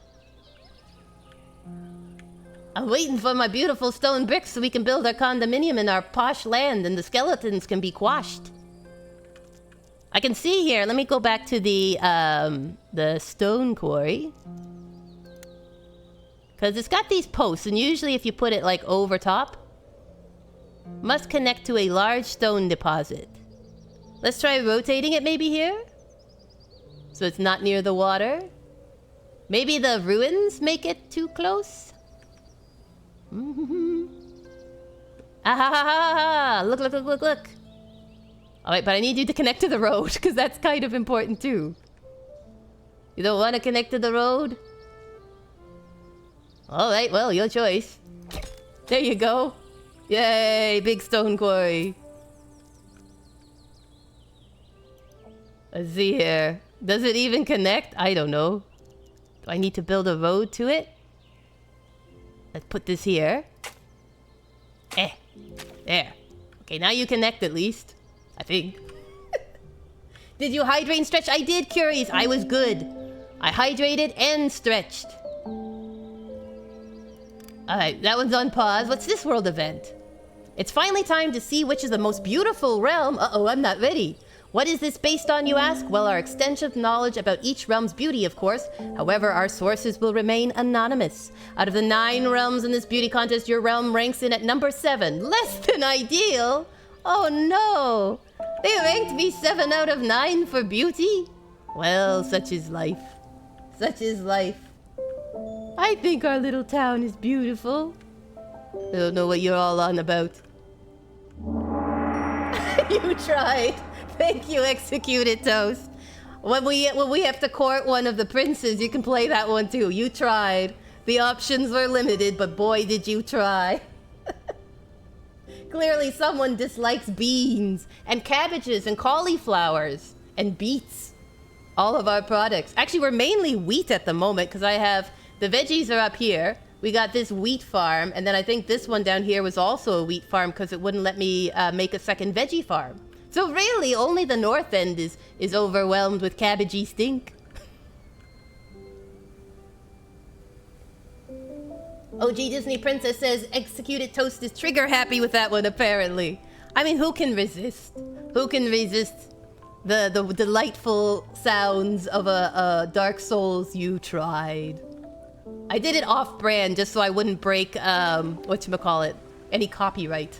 I'm waiting for my beautiful stone bricks so we can build our condominium in our posh land and the skeletons can be quashed. I can see here. Let me go back to the stone quarry. Because it's got these posts, and usually if you put it, like, over top, must connect to a large stone deposit. Let's try rotating it maybe here? So it's not near the water? Maybe the ruins make it too close? Mm-hmm. Ah ha ha ha ha! Look, look, look, look, look! Alright, but I need you to connect to the road, because that's kind of important too. You don't want to connect to the road? Alright, well, your choice. There you go. Yay, big stone quarry. Let's see here. Does it even connect? I don't know. Do I need to build a road to it? Let's put this here. There. Okay, now you connect at least. I think. Did you hydrate and stretch? I did, Curious. I was good. I hydrated and stretched. Alright, that one's on pause. What's this world event? It's finally time to see which is the most beautiful realm. Uh-oh, I'm not ready. What is this based on, you ask? Well, our extensive knowledge about each realm's beauty, of course. However, our sources will remain anonymous. Out of the 9 realms in this beauty contest, your realm ranks in at number 7. Less than ideal? Oh no! They ranked me 7 out of 9 for beauty? Well, such is life. Such is life. I think our little town is beautiful. I don't know what you're all on about. You tried. Thank you, Executed Toast. When we have to court one of the princes, you can play that one too. You tried. The options were limited, but boy, did you try. Clearly someone dislikes beans and cabbages and cauliflowers and beets. All of our products. Actually, we're mainly wheat at the moment because I have... The veggies are up here. We got this wheat farm, and then I think this one down here was also a wheat farm because it wouldn't let me make a second veggie farm. So really, only the north end is overwhelmed with cabbagey stink. OG Disney Princess says executed toast is trigger happy with that one, apparently. I mean, who can resist? Who can resist the delightful sounds of a Dark Souls you tried? I did it off-brand just so I wouldn't break, whatchamacallit, any copyright.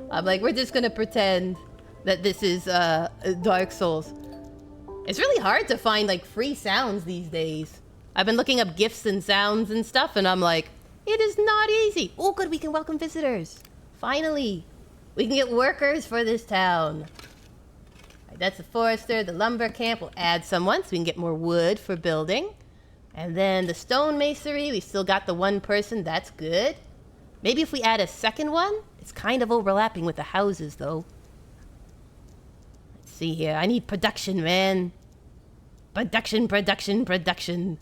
I'm like, we're just gonna pretend that this is Dark Souls. It's really hard to find like free sounds these days. I've been looking up GIFs and sounds and stuff, and I'm like, it is not easy. Oh, good, we can welcome visitors. Finally, we can get workers for this town. Right, that's the forester, the lumber camp. We'll add someone so we can get more wood for building. And then the stone masonry, we still got the one person. That's good. Maybe if we add a second one? It's kind of overlapping with the houses, though. Let's see here. I need production, man. Production, production, production.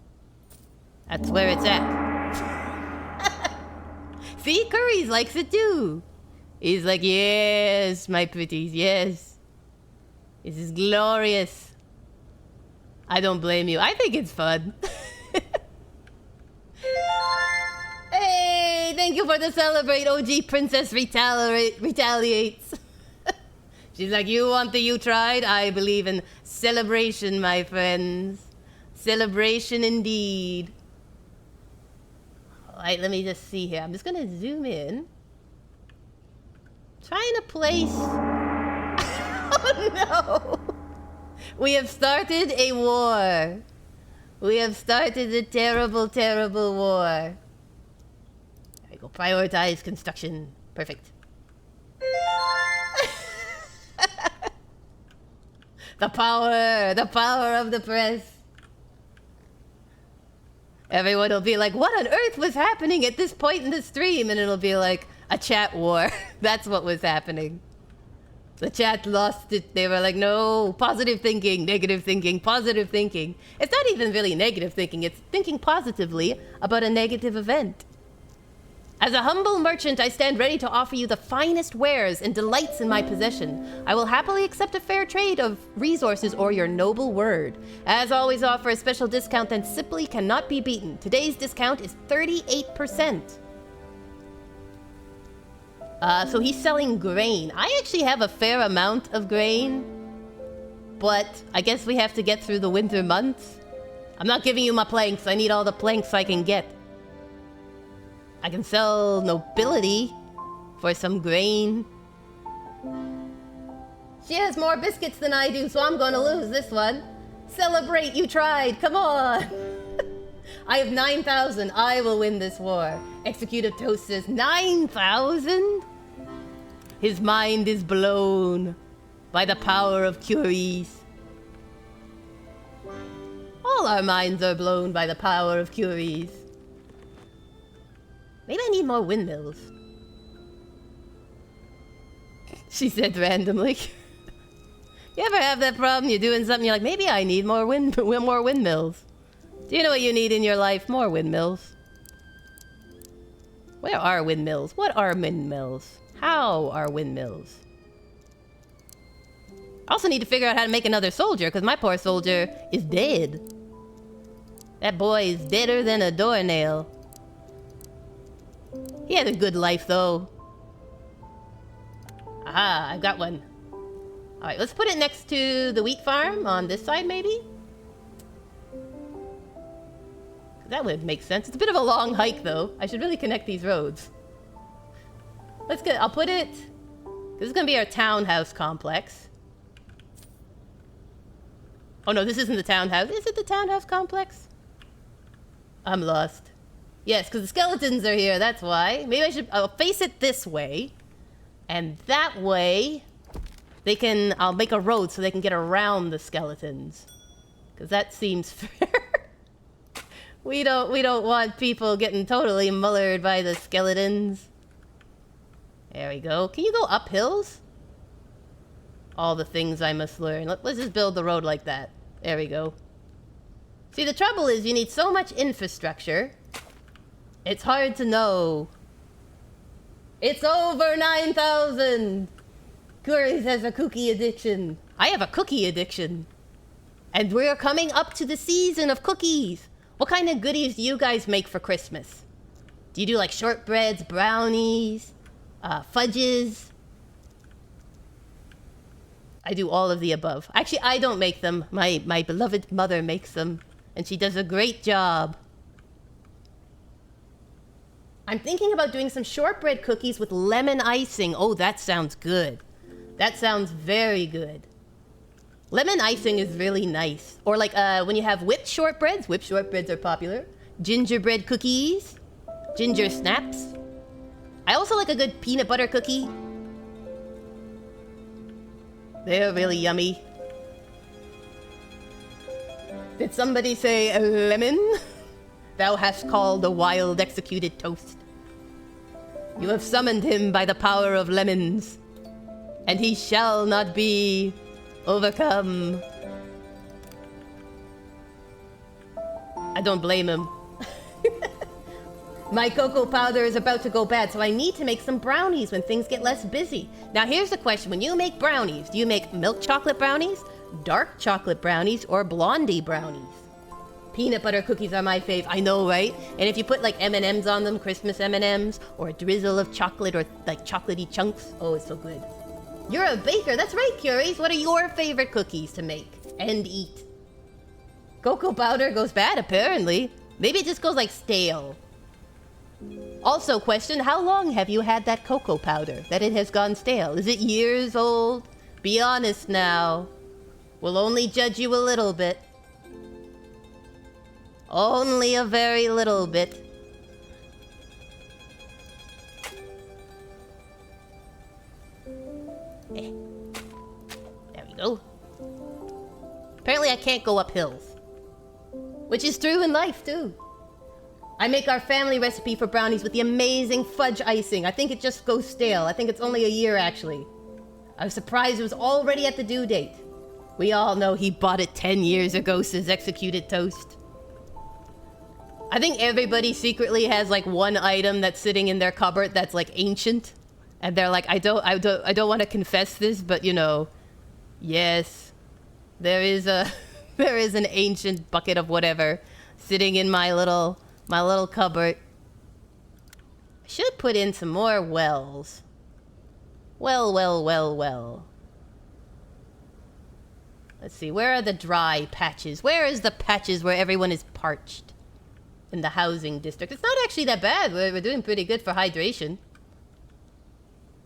That's where it's at. See, Curry's likes it too. He's like, yes, my pretties, yes. This is glorious. I don't blame you. I think it's fun. Hey, thank you for the celebrate. OG Princess retaliates. She's like, you want the you tried? I believe in celebration, my friends. Celebration indeed. All right, let me just see here. I'm just gonna zoom in. Trying to place... Oh no! We have started a war. We have started a terrible, terrible war. There we go. Prioritize construction. Perfect. The power of the press. Everyone will be like, what on earth was happening at this point in the stream? And it'll be like a chat war. That's what was happening. The chat lost it. They were like, no, positive thinking, negative thinking, positive thinking. It's not even really negative thinking. It's thinking positively about a negative event. As a humble merchant, I stand ready to offer you the finest wares and delights in my possession. I will happily accept a fair trade of resources or your noble word. As always, offer a special discount that simply cannot be beaten. Today's discount is 38%. So he's selling grain. I actually have a fair amount of grain, but I guess we have to get through the winter months. I'm not giving you my planks. I need all the planks I can get. I can sell nobility for some grain. She has more biscuits than I do, so I'm gonna lose this one. Celebrate, you tried, come on. I have 9,000, I will win this war. Executive Toast says 9,000? His mind is blown by the power of Curies. All our minds are blown by the power of Curies. Maybe I need more windmills. She said randomly. You ever have that problem? You're doing something, you're like, maybe I need more windmills. Do you know what you need in your life? More windmills. Where are windmills? What are windmills? How are windmills? I also need to figure out how to make another soldier, because my poor soldier is dead. That boy is deader than a doornail. He had a good life, though. Aha, I've got one. Alright, let's put it next to the wheat farm on this side, maybe? That would make sense. It's a bit of a long hike, though. I should really connect these roads. I'll put it... This is gonna be our townhouse complex. Oh no, this isn't the townhouse. Is it the townhouse complex? I'm lost. Yes, because the skeletons are here, that's why. Maybe I'll face it this way. And that way, I'll make a road so they can get around the skeletons. Because that seems fair. We don't want people getting totally mullered by the skeletons. There we go. Can you go up hills? All the things I must learn. Let's just build the road like that. There we go. See, the trouble is you need so much infrastructure. It's hard to know. It's over 9,000! Curry has a cookie addiction. I have a cookie addiction. And we're coming up to the season of cookies. What kind of goodies do you guys make for Christmas? Do you do like shortbreads, brownies, fudges? I do all of the above. Actually, I don't make them. My beloved mother makes them, and she does a great job. I'm thinking about doing some shortbread cookies with lemon icing. Oh, that sounds good. That sounds very good. Lemon icing is really nice. Or like when you have whipped shortbreads are popular. Gingerbread cookies, ginger snaps. I also like a good peanut butter cookie. They're really yummy. Did somebody say a lemon? Thou hast called the wild executed toast. You have summoned him by the power of lemons, and he shall not be overcome. I don't blame him. My cocoa powder is about to go bad, so I need to make some brownies when things get less busy. Now here's the question. When you make brownies, do you make milk chocolate brownies, dark chocolate brownies, or blondie brownies? Peanut butter cookies are my fave. I know, right? And if you put like M&Ms on them, Christmas M&Ms, or a drizzle of chocolate or like chocolatey chunks, oh, it's so good. You're a baker. That's right, Curies. What are your favorite cookies to make and eat? Cocoa powder goes bad, apparently. Maybe it just goes like stale. Also, question, how long have you had that cocoa powder that it has gone stale? Is it years old? Be honest now. We'll only judge you a little bit. Only a very little bit. There we go. Apparently I can't go up hills. Which is true in life, too. I make our family recipe for brownies with the amazing fudge icing. I think it just goes stale. I think it's only a year, actually. I was surprised it was already at the due date. We all know he bought it 10 years ago, says Executed Toast. I think everybody secretly has, like, one item that's sitting in their cupboard that's, like, ancient. And they're like, I don't want to confess this, but, you know, yes, there is an ancient bucket of whatever sitting in my little cupboard. I should put in some more wells. Well. Let's see, where are the dry patches? Where is the patches where everyone is parched? In the housing district. It's not actually that bad. We're doing pretty good for hydration.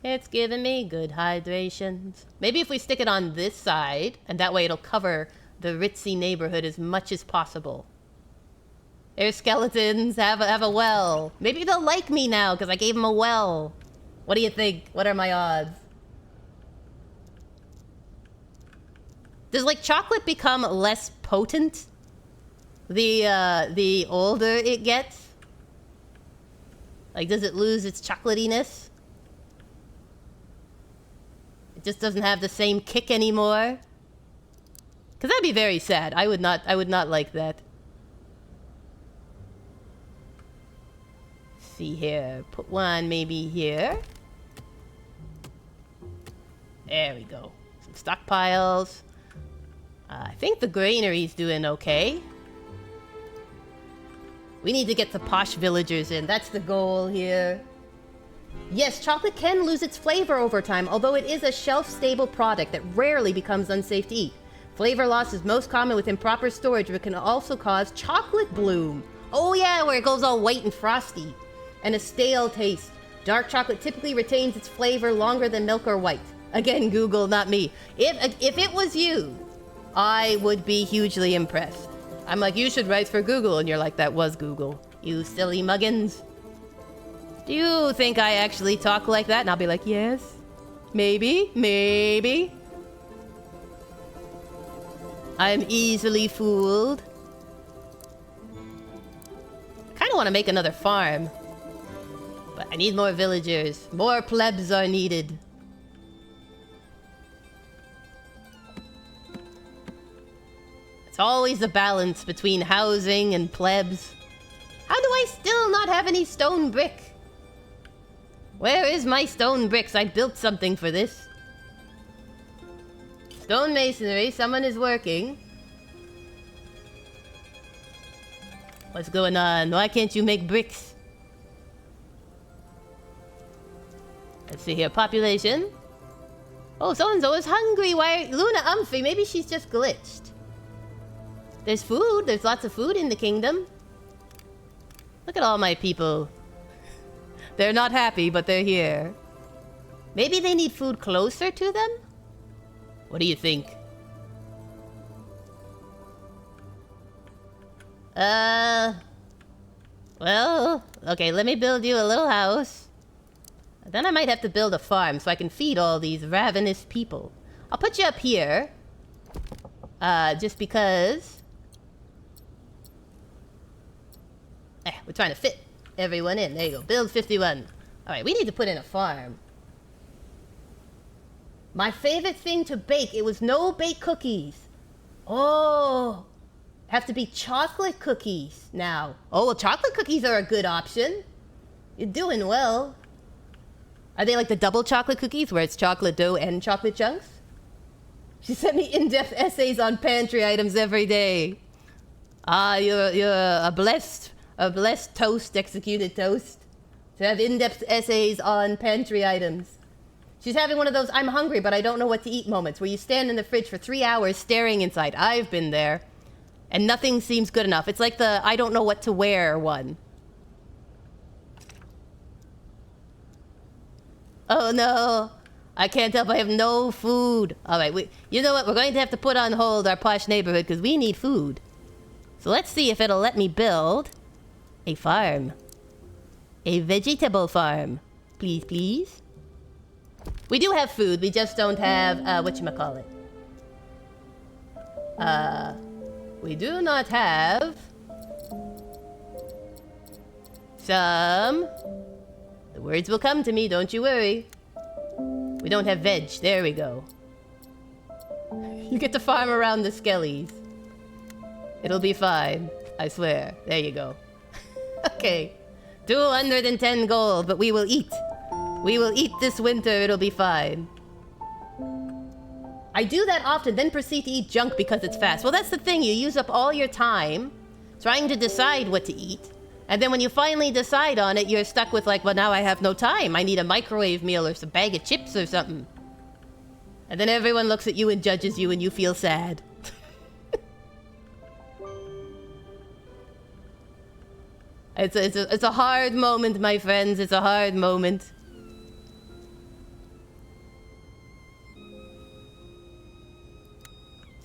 It's giving me good hydration. Maybe if we stick it on this side, and that way it'll cover the ritzy neighborhood as much as possible. There's skeletons. Have a well. Maybe they'll like me now because I gave them a well. What do you think? What are my odds? Does, like, chocolate become less potent the older it gets? Like, does it lose its chocolatiness? It just doesn't have the same kick anymore? Because that'd be very sad. I would not like that. See here. Put one maybe here. There we go. Some stockpiles. I think the granary's doing okay. We need to get the posh villagers in. That's the goal here. Yes, chocolate can lose its flavor over time, although it is a shelf-stable product that rarely becomes unsafe to eat. Flavor loss is most common with improper storage, but can also cause chocolate bloom. Oh yeah, where it goes all white and frosty. And a stale taste. Dark chocolate typically retains its flavor longer than milk or white. Again, Google, not me. If it was you, I would be hugely impressed. I'm like, you should write for Google, and you're like, that was Google. You silly muggins. Do you think I actually talk like that? And I'll be like, yes. Maybe. I'm easily fooled. I kind of want to make another farm. But I need more villagers. More plebs are needed. It's always the balance between housing and plebs. How do I still not have any stone brick? Where is my stone bricks? I built something for this. Stone masonry, someone is working. What's going on? Why can't you make bricks? Let's see here. Population. Oh, so-and-so is hungry. Why? Luna Umphrey. Maybe she's just glitched. There's food. There's lots of food in the kingdom. Look at all my people. They're not happy, but they're here. Maybe they need food closer to them? What do you think? Well, okay, let me build you a little house. Then I might have to build a farm so I can feed all these ravenous people. I'll put you up here. Just because... we're trying to fit everyone in. There you go. Build 51. Alright, we need to put in a farm. My favorite thing to bake, it was no-bake cookies. Oh... Have to be chocolate cookies now. Oh, well, chocolate cookies are a good option. You're doing well. Are they like the double chocolate cookies where it's chocolate dough and chocolate chunks? She sent me in-depth essays on pantry items every day. Ah, you're a blessed toast, executed toast. To have in-depth essays on pantry items. She's having one of those I'm hungry but I don't know what to eat moments where you stand in the fridge for 3 hours staring inside. I've been there. And nothing seems good enough. It's like the I don't know what to wear one. Oh no. I can't help. I have no food. Alright, you know what? We're going to have to put on hold our posh neighborhood because we need food. So let's see if it'll let me build a farm. A vegetable farm. Please, please. We do have food. We just don't have, whatchamacallit. We do not have some... The words will come to me, don't you worry. We don't have veg. There we go. You get to farm around the skellies. It'll be fine. I swear. There you go. Okay. 210 gold, but we will eat. We will eat this winter. It'll be fine. I do that often, then proceed to eat junk because it's fast. Well, that's the thing. You use up all your time trying to decide what to eat. And then when you finally decide on it, you're stuck with like, well, now I have no time. I need a microwave meal or some bag of chips or something. And then everyone looks at you and judges you and you feel sad. It's a hard moment, my friends. It's a hard moment.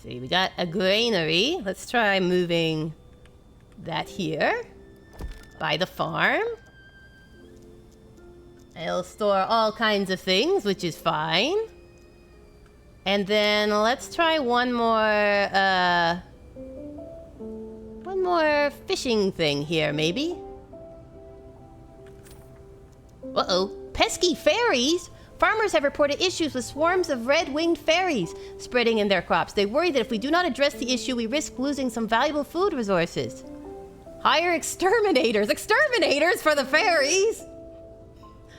See, we got a granary. Let's try moving that here. By the farm. It'll store all kinds of things, which is fine. And then let's try one more fishing thing here, maybe. Uh-oh. Pesky fairies? Farmers have reported issues with swarms of red-winged fairies spreading in their crops. They worry that if we do not address the issue, we risk losing some valuable food resources. Hire exterminators. Exterminators for the fairies?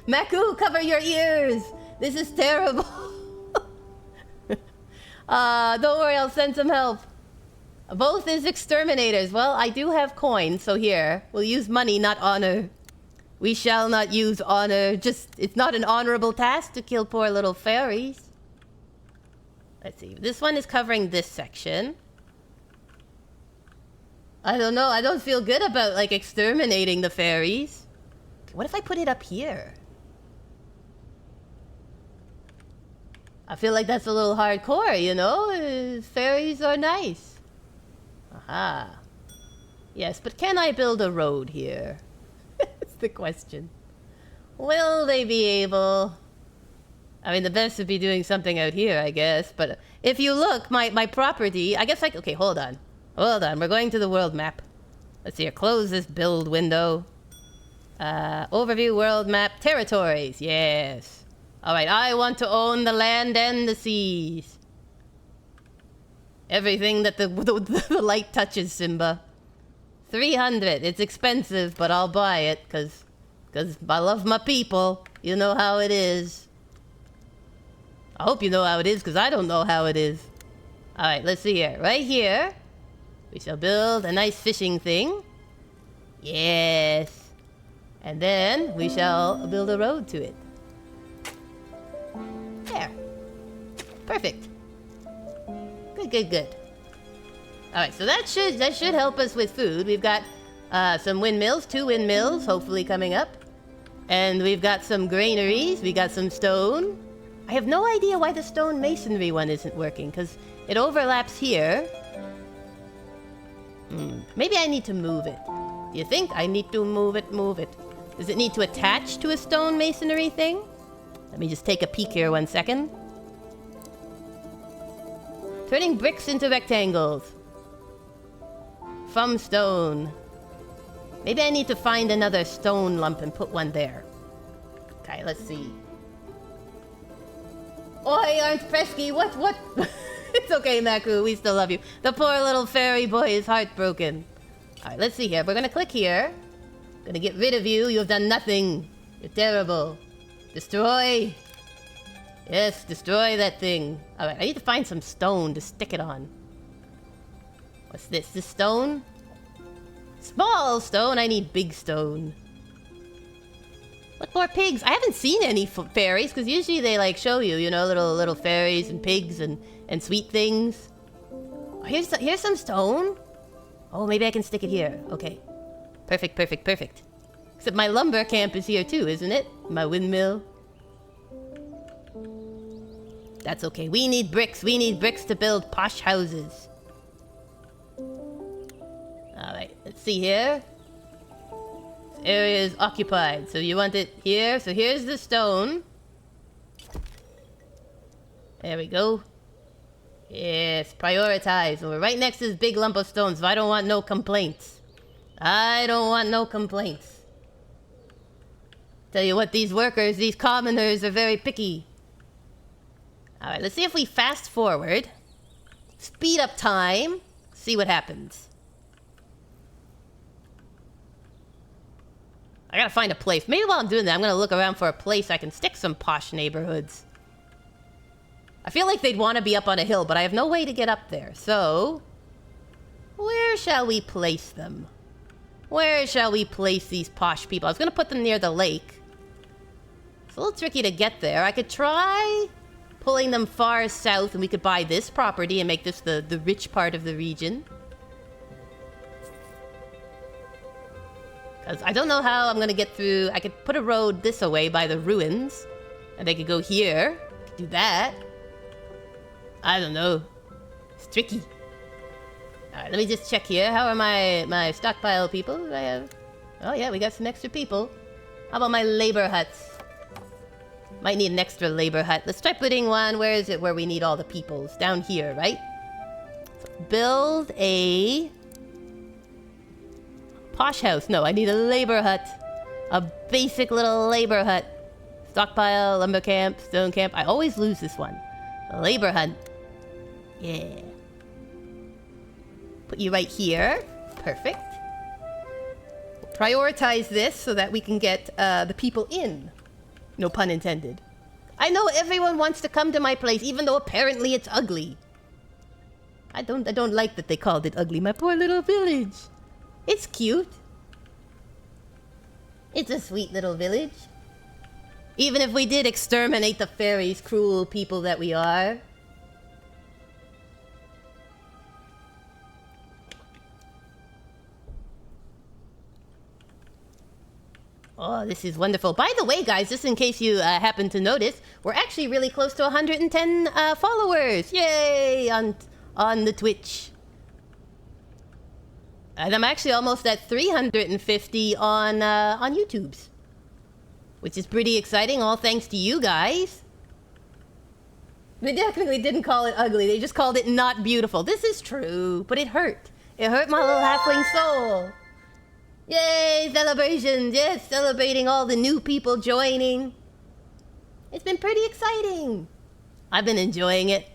Maku, cover your ears. This is terrible. Don't worry, I'll send some help. Both is exterminators. Well, I do have coins, so here. We'll use money, not honor. We shall not use honor. It's not an honorable task to kill poor little fairies. Let's see. This one is covering this section. I don't know. I don't feel good about, like, exterminating the fairies. What if I put it up here? I feel like that's a little hardcore, you know? Fairies are nice. Aha. Yes, but can I build a road here? That's the question. Will they be able... I mean, the best would be doing something out here, I guess. But if you look, my property... I guess okay, hold on. Hold on, we're going to the world map. Let's see here. Close this build window. Overview world map. Territories. Yes. Alright, I want to own the land and the seas. Everything that the light touches, Simba. 300. It's expensive, but I'll buy it, because I love my people. You know how it is. I hope you know how it is, because I don't know how it is. Alright, let's see here. Right here, we shall build a nice fishing thing. Yes. And then we shall build a road to it. There. Perfect. Good, good, good. Alright, so that should help us with food. We've got some windmills, 2 windmills, hopefully coming up. And we've got some granaries, we got some stone. I have no idea why the stone masonry one isn't working, because it overlaps here. Maybe I need to move it. Do you think? I need to move it, move it. Does it need to attach to a stone masonry thing? Let me just take a peek here 1 second. Turning bricks into rectangles. From stone. Maybe I need to find another stone lump and put one there. Okay, let's see. Oi, Aren't Fresky, what? It's okay, Maku, we still love you. The poor little fairy boy is heartbroken. Alright, let's see here. We're gonna click here. Gonna get rid of you. You have done nothing. You're terrible. Destroy. Yes, destroy that thing. Alright, I need to find some stone to stick it on. What's this? This stone? Small stone. I need big stone. Look, more pigs. I haven't seen any fairies, because usually they, like, show you, you know, little fairies and pigs and sweet things. Oh, here's some stone. Oh, maybe I can stick it here. Okay. Perfect, perfect, perfect. Except my lumber camp is here too, isn't it? My windmill. That's okay. We need bricks. We need bricks to build posh houses. Alright, let's see here. This area is occupied, so you want it here. So here's the stone. There we go. Yes, prioritize. And we're right next to this big lump of stone, so I don't want no complaints. I don't want no complaints. Tell you what, these workers, these commoners are very picky. Alright, let's see if we fast forward. Speed up time. See what happens. I gotta find a place. Maybe while I'm doing that, I'm gonna look around for a place I can stick some posh neighborhoods. I feel like they'd want to be up on a hill, but I have no way to get up there. So, where shall we place them? Where shall we place these posh people? I was gonna put them near the lake. It's a little tricky to get there. I could try pulling them far south, and we could buy this property and make this the rich part of the region. Because I don't know how I'm gonna get through. I could put a road this away by the ruins, and they could go here. Could do that. I don't know. It's tricky. Alright, let me just check here. How are my stockpile people? I have... Oh yeah, we got some extra people. How about my labor huts? Might need an extra labor hut. Let's try putting one... Where is it where we need all the peoples? Down here, right? So build a... posh house. No, I need a labor hut. A basic little labor hut. Stockpile, lumber camp, stone camp. I always lose this one. A labor hut. Yeah. Put you right here. Perfect. We'll prioritize this so that we can get the people in. No pun intended. I know everyone wants to come to my place, even though apparently it's ugly. I don't like that they called it ugly. My poor little village. It's cute. It's a sweet little village. Even if we did exterminate the fairies, cruel people that we are. Oh, this is wonderful. By the way, guys, just in case you happen to notice, we're actually really close to 110 followers. Yay! On the Twitch. And I'm actually almost at 350 on YouTube's. Which is pretty exciting, all thanks to you guys. They definitely didn't call it ugly, they just called it not beautiful. This is true, but it hurt. It hurt my little halfling soul. Yay, celebrations! Yes, celebrating all the new people joining. It's been pretty exciting. I've been enjoying it.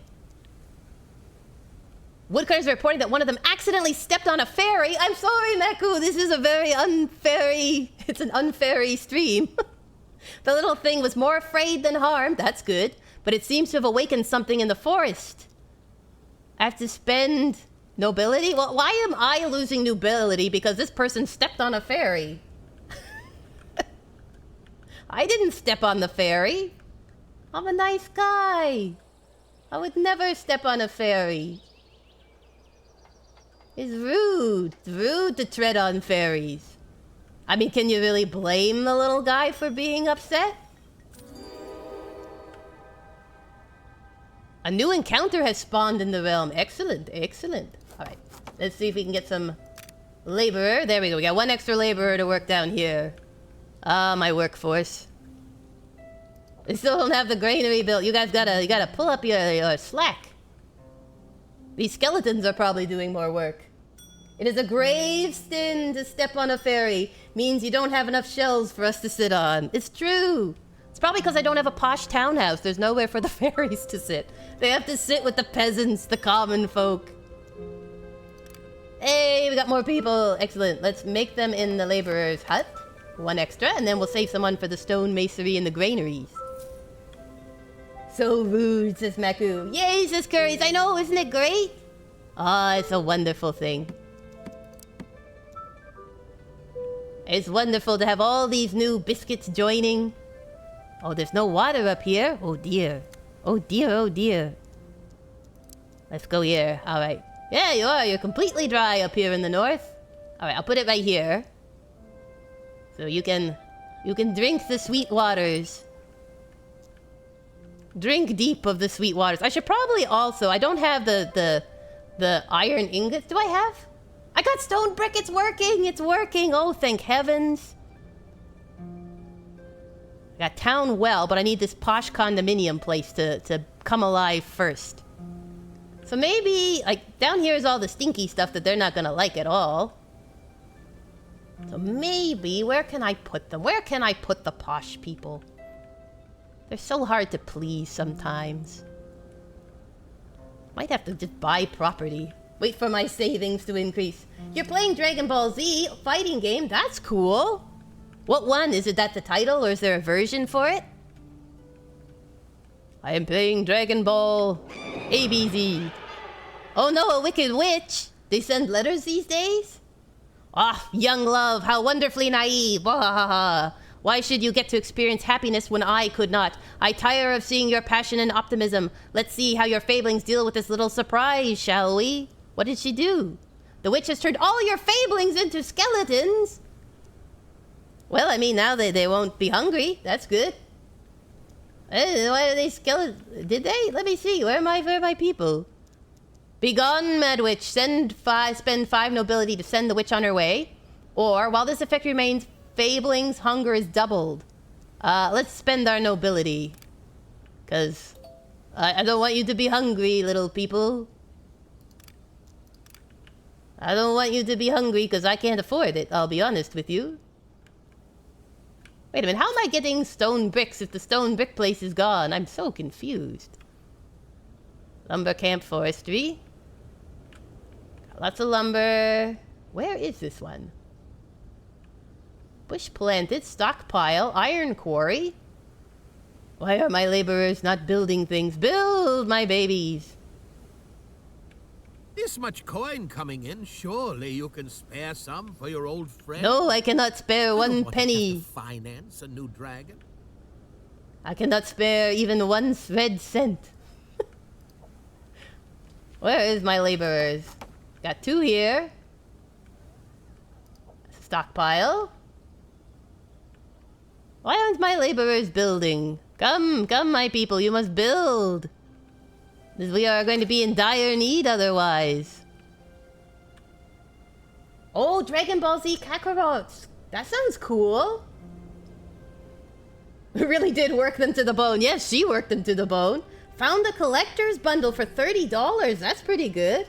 Woodcutters are reporting that one of them accidentally stepped on a fairy. I'm sorry, Meku, this is a very unfairy... It's an unfairy stream. The little thing was more afraid than harmed, that's good. But it seems to have awakened something in the forest. I have to spend... nobility? Well, why am I losing nobility because this person stepped on a fairy? I didn't step on the fairy. I'm a nice guy. I would never step on a fairy. It's rude. It's rude to tread on fairies. I mean, can you really blame the little guy for being upset? A new encounter has spawned in the realm. Excellent, excellent. Alright, let's see if we can get some laborer. There we go. We got one extra laborer to work down here. Ah, my workforce. I still don't have the granary built. You guys gotta pull up your slack. These skeletons are probably doing more work. It is a grave sin to step on a fairy. Means you don't have enough shells for us to sit on. It's true. It's probably because I don't have a posh townhouse. There's nowhere for the fairies to sit. They have to sit with the peasants, the common folk. Hey, we got more people. Excellent. Let's make them in the laborer's hut. One extra, and then we'll save someone for the stone masonry and the granaries. So rude, says Maku. Yay, says Curries. I know, isn't it great? Ah, it's a wonderful thing. It's wonderful to have all these new biscuits joining. Oh, there's no water up here. Oh dear. Oh dear, oh dear. Let's go here. Alright. Yeah, you are. You're completely dry up here in the north. Alright, I'll put it right here. So you can drink the sweet waters. Drink deep of the sweet waters. I should probably also... I don't have the iron ingots. Do I have? I got stone brick. It's working. It's working. Oh, thank heavens. I got town well, but I need this posh condominium place to come alive first. So maybe... like, down here is all the stinky stuff that they're not gonna like at all. So maybe... where can I put them? Where can I put the posh people? They're so hard to please sometimes. Might have to just buy property. Wait for my savings to increase. You're playing Dragon Ball Z fighting game? That's cool. What one? Is it that the title, or is there a version for it? I am playing Dragon Ball ABZ. Oh no, a wicked witch! They send letters these days? Ah, young love, how wonderfully naive. Why should you get to experience happiness when I could not? I tire of seeing your passion and optimism. Let's see how your fablings deal with this little surprise, shall we? What did she do? The witch has turned all your fablings into skeletons. Well, I mean, now they won't be hungry. That's good. Why are they skeletons? Did they? Let me see. Where are my people? Begone, mad witch. Spend 5 nobility to send the witch on her way. Or, while this effect remains, fablings' hunger is doubled. Let's spend our nobility. Because I don't want you to be hungry, little people. I don't want you to be hungry because I can't afford it, I'll be honest with you. Wait a minute, how am I getting stone bricks if the stone brick place is gone? I'm so confused. Lumber camp forestry. Lots of lumber. Where is this one? Bush planted, stockpile, iron quarry. Why are my laborers not building things? Build, my babies! This much coin coming in, surely you can spare some for your old friend. No, I cannot spare one penny. To finance a new dragon. I cannot spare even one red cent. Where is my laborers? Got 2 here. Stockpile. Why aren't my laborers building? Come, come, my people, you must build. We are going to be in dire need otherwise. Oh, Dragon Ball Z Kakarot. That sounds cool. Really did work them to the bone. Yes, she worked them to the bone. Found the collector's bundle for $30. That's pretty good.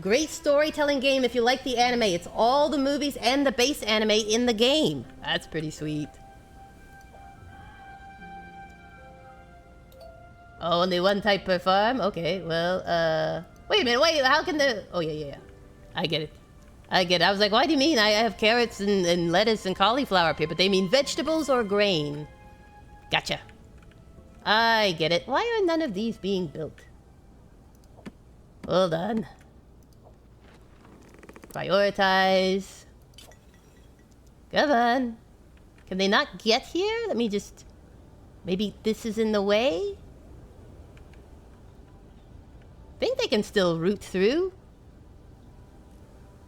Great storytelling game if you like the anime. It's all the movies and the base anime in the game. That's pretty sweet. Oh, only one type per farm? Okay, well, wait a minute, wait, how can the... Oh, yeah. I get it. I was like, why do you mean I have carrots and lettuce and cauliflower up here? But they mean vegetables or grain. Gotcha. I get it. Why are none of these being built? Hold on. Prioritize. Come on. Can they not get here? Let me just Maybe this is in the way? Think they can still root through?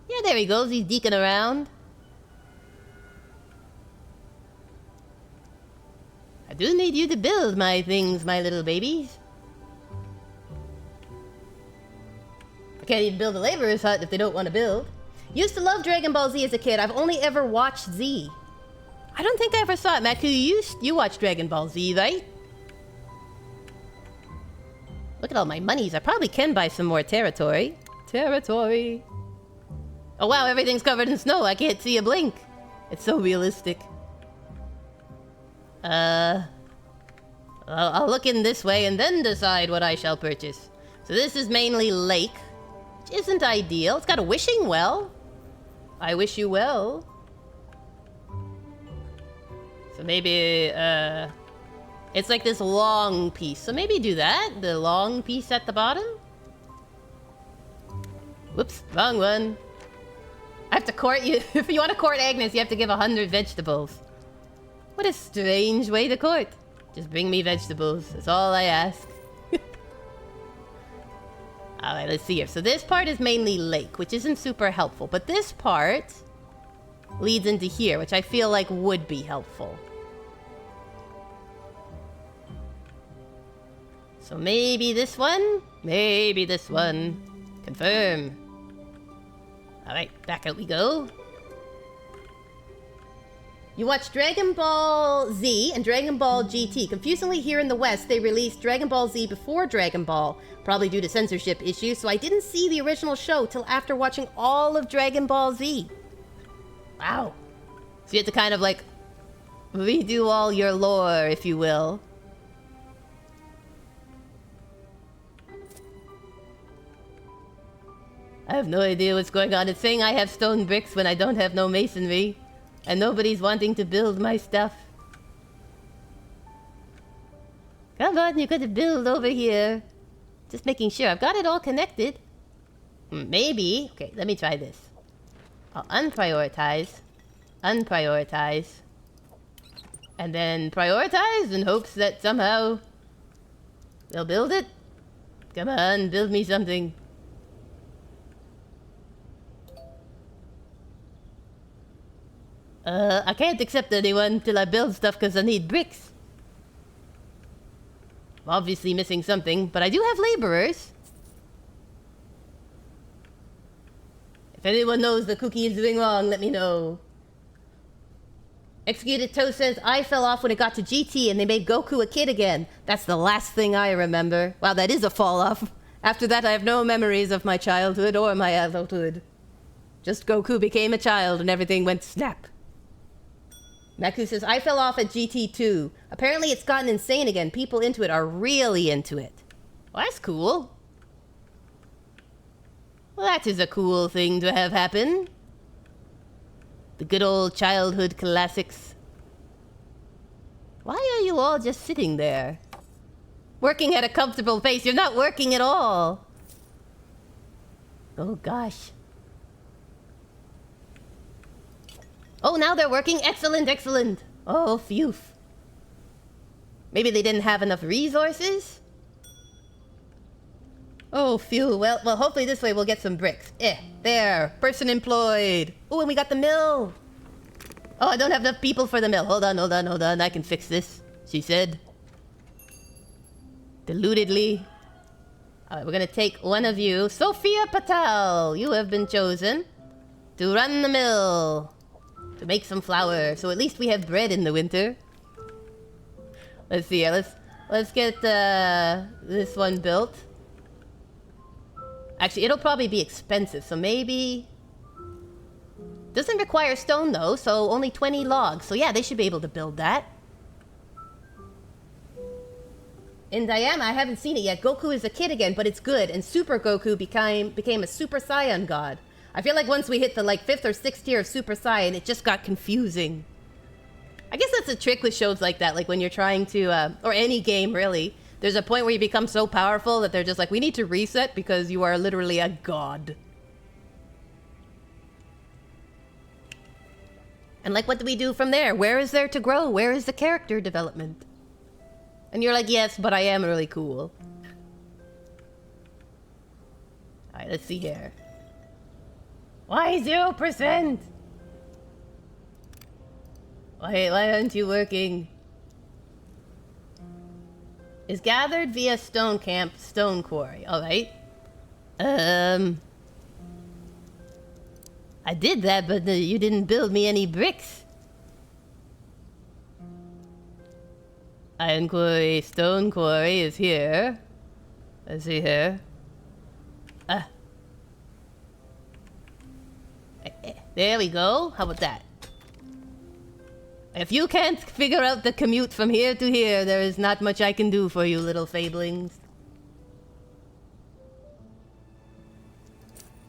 Yeah, there he goes. He's deeking around. I do need you to build my things, my little babies. I can't even build a laborer's hut if they don't want to build. Used to love Dragon Ball Z as a kid. I've only ever watched Z. I don't think I ever saw it. Maku, you watched Dragon Ball Z, right? Look at all my monies. I probably can buy some more territory. Territory. Oh wow, everything's covered in snow. I can't see a blink. It's so realistic. I'll look in this way and then decide what I shall purchase. So this is mainly lake, which isn't ideal. It's got a wishing well. I wish you well. So maybe, it's like this long piece. So maybe do that. The long piece at the bottom. Whoops, wrong one. I have to court you. If you want to court Agnes, you have to give 100 vegetables. What a strange way to court. Just bring me vegetables. That's all I ask. Alright, let's see here. So this part is mainly lake, which isn't super helpful. But this part leads into here, which I feel like would be helpful. So maybe this one? Maybe this one. Confirm. Alright, back out we go. You watch Dragon Ball Z and Dragon Ball GT. Confusingly, here in the West, they released Dragon Ball Z before Dragon Ball, probably due to censorship issues, so I didn't see the original show till after watching all of Dragon Ball Z. Wow. So you have to kind of like redo all your lore, if you will. I have no idea what's going on. It's saying I have stone bricks when I don't have no masonry. And nobody's wanting to build my stuff. Come on, you gotta build over here. Just making sure. I've got it all connected. Maybe. Okay, let me try this. I'll unprioritize. Unprioritize. And then prioritize in hopes that somehow they'll build it. Come on, build me something. I can't accept anyone till I build stuff because I need bricks. I'm obviously missing something, but I do have laborers. If anyone knows the Kooky is doing wrong, let me know. Executed Toe says, I fell off when it got to GT and they made Goku a kid again. That's the last thing I remember. Wow, that is a fall off. After that, I have no memories of my childhood or my adulthood. Just Goku became a child and everything went snap. Maku says, I fell off at GT2. Apparently it's gotten insane again. People into it are really into it. Well, that's cool. Well, that is a cool thing to have happen. The good old childhood classics. Why are you all just sitting there? Working at a comfortable pace. You're not working at all. Oh, gosh. Oh, now they're working. Excellent, excellent. Oh, phew. Maybe they didn't have enough resources? Oh, phew. Well, hopefully this way we'll get some bricks. There. Person employed. Oh, and we got the mill. Oh, I don't have enough people for the mill. Hold on, hold on, hold on. I can fix this, she said. Deludedly. Alright, we're gonna take one of you. Sophia Patel. You have been chosen to run the mill. To make some flour, so at least we have bread in the winter. Let's see here. Let's get this one built. Actually, it'll probably be expensive, so maybe doesn't require stone though, so only 20 logs. So yeah, they should be able to build that. In Diana, I haven't seen it yet. Goku is a kid again, but it's good. And Super Goku became a Super Saiyan god. I feel like once we hit the like 5th or 6th tier of Super Saiyan, it just got confusing. I guess that's a trick with shows like that, like when you're trying to, or any game really. There's a point where you become so powerful that they're just like, we need to reset because you are literally a god. And like, what do we do from there? Where is there to grow? Where is the character development? And you're like, yes, but I am really cool. Alright, let's see here. Why 0%? Why aren't you working? Is gathered via stone camp, stone quarry. Alright. I did that, but you didn't build me any bricks. Iron quarry, stone quarry is here. Let's see here. There we go. How about that? If you can't figure out the commute from here to here, there is not much I can do for you, little fablings.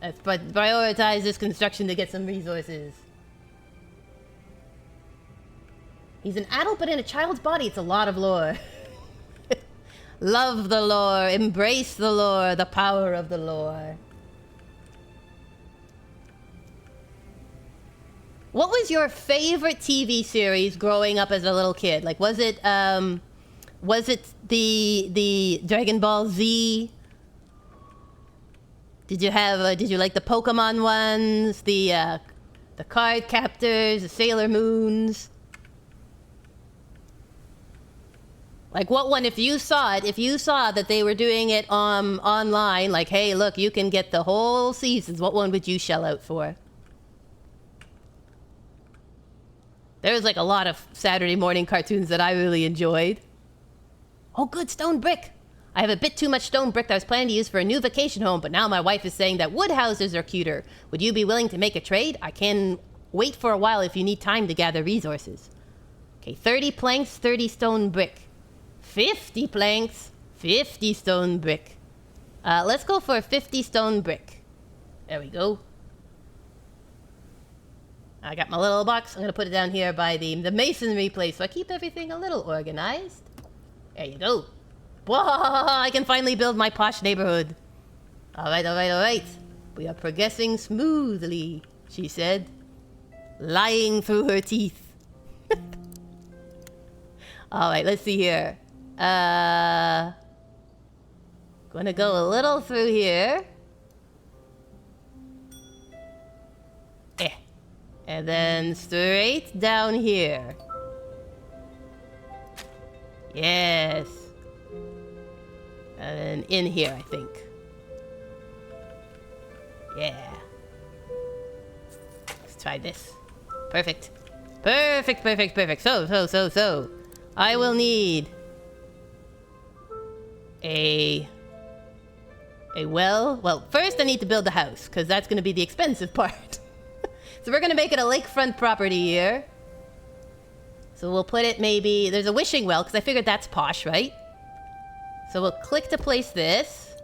Let's prioritize this construction to get some resources. He's an adult, but in a child's body. It's a lot of lore. Love the lore. Embrace the lore. The power of the lore. What was your favorite TV series growing up as a little kid? Like, was it the Dragon Ball Z? Did you like the Pokemon ones? The Card Captors, the Sailor Moons? Like, what one, if you saw that they were doing it online, like, hey, look, you can get the whole seasons, what one would you shell out for? There was like a lot of Saturday morning cartoons that I really enjoyed. Oh, good, stone brick. I have a bit too much stone brick that I was planning to use for a new vacation home, but now my wife is saying that wood houses are cuter. Would you be willing to make a trade? I can wait for a while if you need time to gather resources. Okay, 30 planks, 30 stone brick. 50 planks, 50 stone brick. Let's go for 50 stone brick. There we go. I got my little box. I'm going to put it down here by the masonry place so I keep everything a little organized. There you go. Whoa, I can finally build my posh neighborhood. Alright, alright, alright. We are progressing smoothly, she said, lying through her teeth. Alright, let's see here. Gonna go a little through here. And then straight down here. Yes. And then in here, I think. Yeah. Let's try this. Perfect. Perfect, perfect, perfect. So. I will need a well. Well, first I need to build the house, because that's going to be the expensive part. So we're going to make it a lakefront property here. So we'll put it maybe... There's a wishing well, because I figured that's posh, right? So we'll click to place this.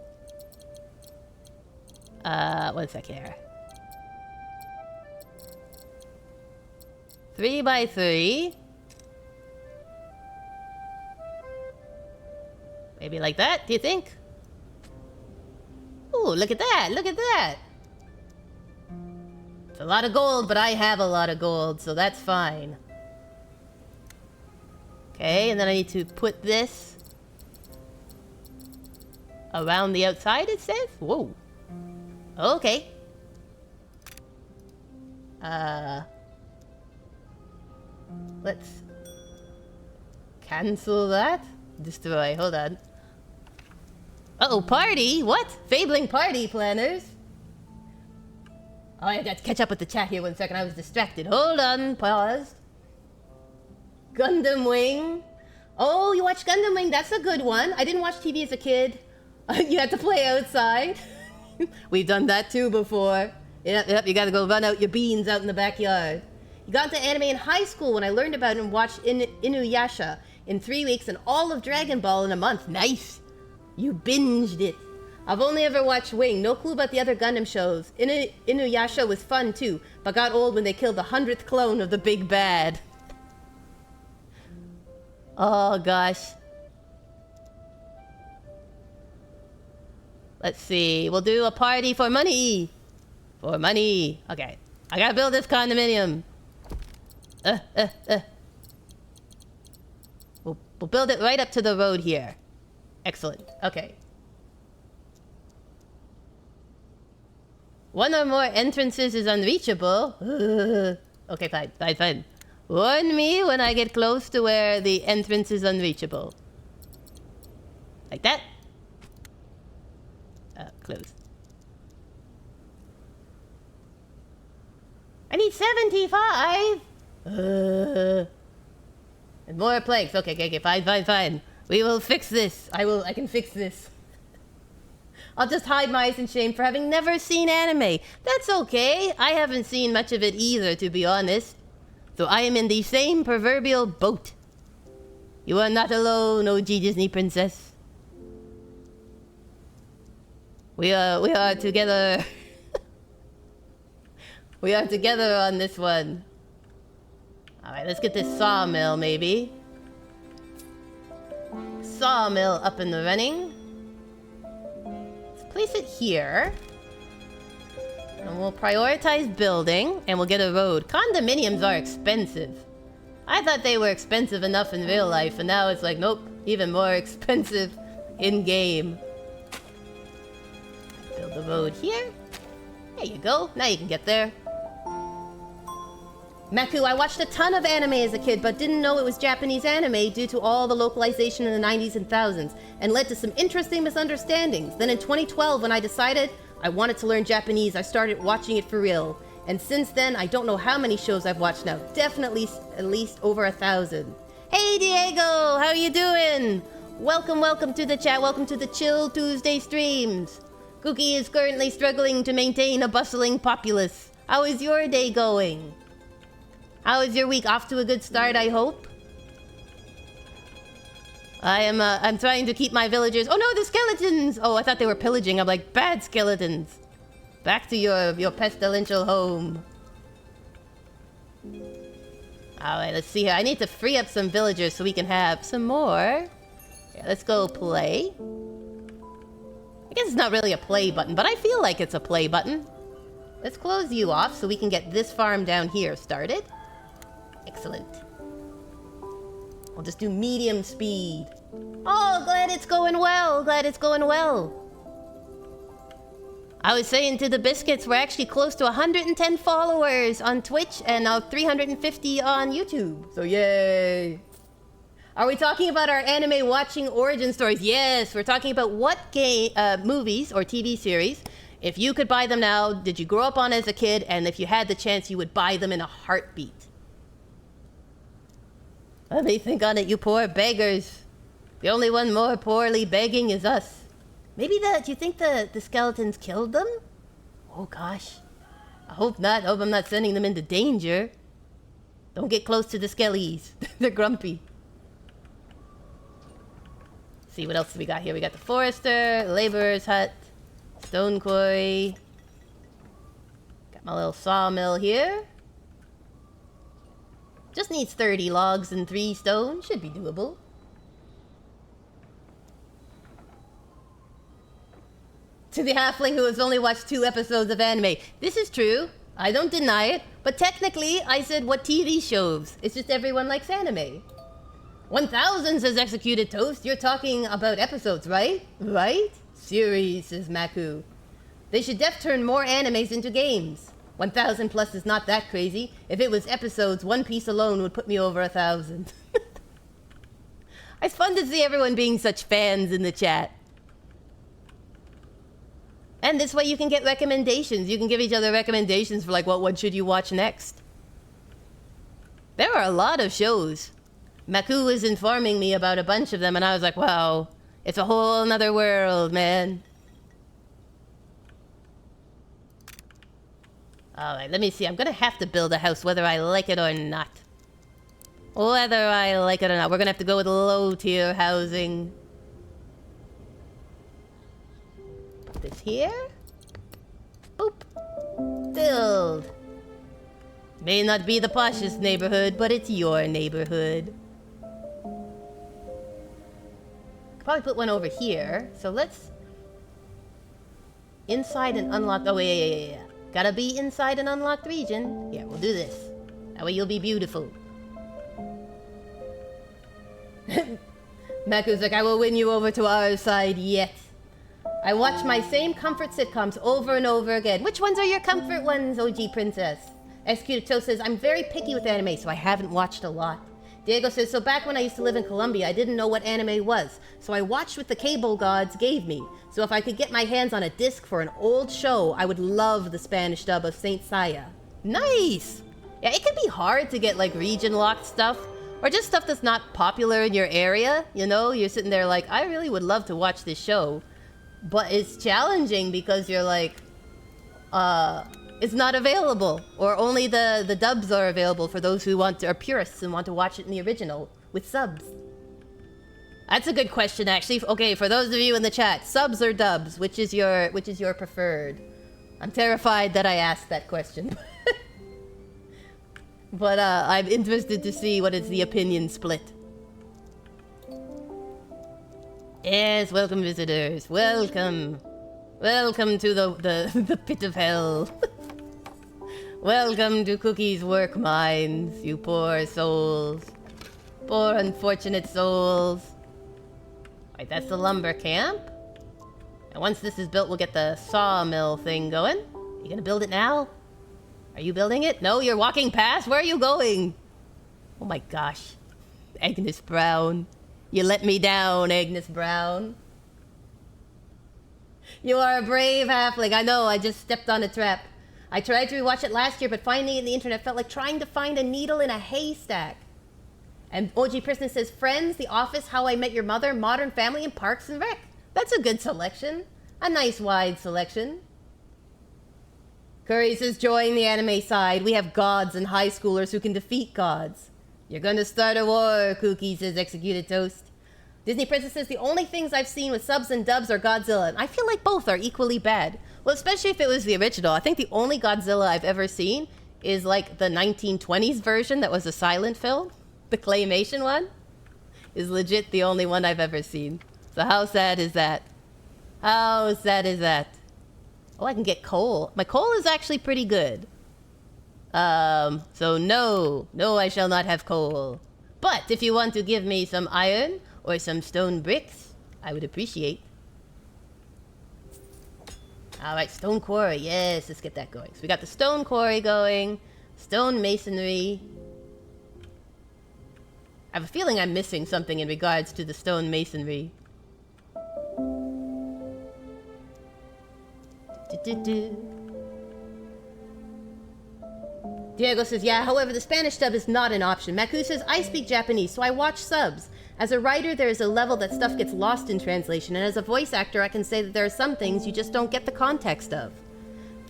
1 sec here. 3 by 3. Maybe like that, do you think? Ooh, look at that, look at that. It's a lot of gold, but I have a lot of gold, so that's fine. Okay, and then I need to put this around the outside, it says? Whoa. Okay. Let's cancel that. Destroy, hold on. Uh-oh, party? What? Fabling party planners? Oh, I got to catch up with the chat here 1 second. I was distracted. Hold on, paused. Gundam Wing. Oh, you watched Gundam Wing? That's a good one. I didn't watch TV as a kid. You had to play outside. We've done that too before. Yep, you gotta go run out your beans out in the backyard. You got into anime in high school when I learned about it and watched Inuyasha in 3 weeks and all of Dragon Ball in a month. Nice. You binged it. I've only ever watched Wing. No clue about the other Gundam shows. Inuyasha was fun too, but got old when they killed the 100th clone of the big bad. Oh gosh. Let's see. We'll do a party for money. For money. Okay. I gotta build this condominium. We'll build it right up to the road here. Excellent. Okay. One or more entrances is unreachable. Okay, fine. Warn me when I get close to where the entrance is unreachable. Like that. Close. I need 75! And more planks. Okay, fine. We will fix this. I can fix this. I'll just hide my eyes in shame for having never seen anime. That's okay. I haven't seen much of it either, to be honest. So I am in the same proverbial boat. You are not alone, OG Disney princess. We are together. We are together on this one. Alright, let's get this sawmill, maybe. Sawmill up and running. Let's place it here. And we'll prioritize building, and we'll get a road. Condominiums are expensive. I thought they were expensive enough in real life, and now it's like, nope, even more expensive in-game. Build the road here. There you go. Now you can get there. Maku, I watched a ton of anime as a kid, but didn't know it was Japanese anime due to all the localization in the 90s and thousands, and led to some interesting misunderstandings. Then in 2012, when I decided I wanted to learn Japanese, I started watching it for real. And since then, I don't know how many shows I've watched now. Definitely at least over 1,000. Hey Diego, how you doing? Welcome to the chat. Welcome to the Chill Tuesday streams. Kooky is currently struggling to maintain a bustling populace. How is your day going? How is your week? Off to a good start, I hope. I'm trying to keep my villagers. Oh no, the skeletons! Oh, I thought they were pillaging. I'm like, bad skeletons. Back to your pestilential home. Alright, let's see here. I need to free up some villagers so we can have some more. Yeah, let's go play. I guess it's not really a play button, but I feel like it's a play button. Let's close you off so we can get this farm down here started. Excellent. We'll just do medium speed. Oh, glad it's going well. I was saying to the biscuits, we're actually close to 110 followers on Twitch and 350 on YouTube. So yay. Are we talking about our anime watching origin stories? Yes, we're talking about what movies or TV series, if you could buy them now, did you grow up on as a kid, and if you had the chance, you would buy them in a heartbeat. Let me think on it, you poor beggars. The only one more poorly begging is us. Maybe do you think the skeletons killed them? Oh gosh. I hope not. I hope I'm not sending them into danger. Don't get close to the skellies. They're grumpy. See what else we got here. We got the forester, laborer's hut, stone quarry. Got my little sawmill here. Just needs 30 logs and 3 stone. Should be doable. To the halfling who has only watched 2 episodes of anime. This is true. I don't deny it. But technically, I said what TV shows. It's just everyone likes anime. 1,000 says Executed Toast. You're talking about episodes, right? Right? Series, says Maku. They should turn more animes into games. 1,000 plus is not that crazy. If it was episodes, One Piece alone would put me over 1,000. It's fun to see everyone being such fans in the chat. And this way you can get recommendations. You can give each other recommendations for like, what one should you watch next? There are a lot of shows. Maku was informing me about a bunch of them, and I was like, wow, it's a whole nother world, man. Alright, let me see. I'm gonna have to build a house whether I like it or not. Whether I like it or not. We're gonna have to go with low-tier housing. Put this here. Boop. Build. May not be the poshest neighborhood, but it's your neighborhood. Could probably put one over here. So let's... Inside an unlocked... Oh, yeah. Gotta be inside an unlocked region. Yeah, we'll do this. That way you'll be beautiful. Maku's like, I will win you over to our side yet. I watch my same comfort sitcoms over and over again. Which ones are your comfort ones, OG Princess? Executed Toe says, I'm very picky with anime, so I haven't watched a lot. Diego says, so back when I used to live in Colombia, I didn't know what anime was. So I watched what the cable gods gave me. So if I could get my hands on a disc for an old show, I would love the Spanish dub of Saint Seiya. Nice! Yeah, it can be hard to get like region-locked stuff. Or just stuff that's not popular in your area. You know, you're sitting there like, I really would love to watch this show. But it's challenging because you're like, it's not available, or only the dubs are available for those who are purists and want to watch it in the original with subs. That's a good question, actually. Okay, for those of you in the chat, subs or dubs, which is your preferred? I'm terrified that I asked that question, but I'm interested to see what is the opinion split. Yes, welcome visitors. Welcome. Welcome to the pit of hell. Welcome to Kookie's work mines, you poor souls. Poor unfortunate souls. Alright, that's the lumber camp. And once this is built, we'll get the sawmill thing going. You gonna build it now? Are you building it? No, you're walking past? Where are you going? Oh my gosh. Agnes Brown. You let me down, Agnes Brown. You are a brave halfling. I know, I just stepped on a trap. I tried to rewatch it last year, but finding it on the internet felt like trying to find a needle in a haystack. And OG Person says, Friends, The Office, How I Met Your Mother, Modern Family, and Parks and Rec. That's a good selection. A nice wide selection. Curry says, join the anime side. We have gods and high schoolers who can defeat gods. You're gonna start a war, Kooky says Executed Toast. Disney Princess says, the only things I've seen with subs and dubs are Godzilla. And I feel like both are equally bad. Well, especially if it was the original. I think the only Godzilla I've ever seen is like the 1920s version that was a silent film. The claymation one is legit the only one I've ever seen. So how sad is that? How sad is that? Oh, I can get coal. My coal is actually pretty good. So no, I shall not have coal. But if you want to give me some iron or some stone bricks, I would appreciate. Alright, stone quarry. Yes, let's get that going. So we got the stone quarry going. Stone masonry. I have a feeling I'm missing something in regards to the stone masonry. Diego says, yeah, however, the Spanish dub is not an option. Maku says, I speak Japanese, so I watch subs. As a writer, there is a level that stuff gets lost in translation, and as a voice actor, I can say that there are some things you just don't get the context of.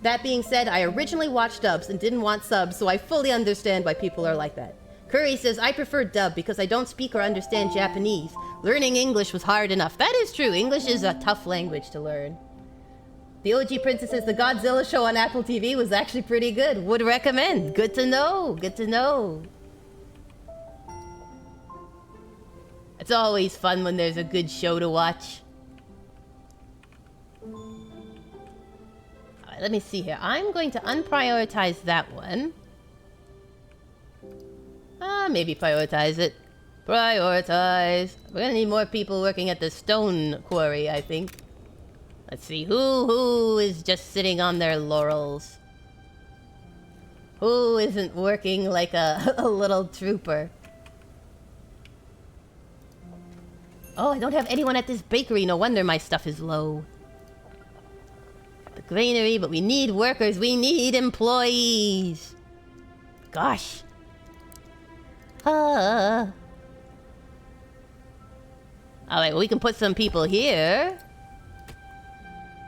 That being said, I originally watched dubs and didn't want subs, so I fully understand why people are like that. Curry says, I prefer dub because I don't speak or understand Japanese. Learning English was hard enough. That is true. English is a tough language to learn. The OG Princess says, the Godzilla show on Apple TV was actually pretty good. Would recommend. Good to know. Good to know. It's always fun when there's a good show to watch. Alright, let me see here. I'm going to unprioritize that one. Maybe prioritize it. Prioritize. We're gonna need more people working at the stone quarry, I think. Let's see, who is just sitting on their laurels? Who isn't working like a little trooper? Oh, I don't have anyone at this bakery. No wonder my stuff is low. The granary, but we need workers. We need employees. Gosh. Alright, well, we can put some people here.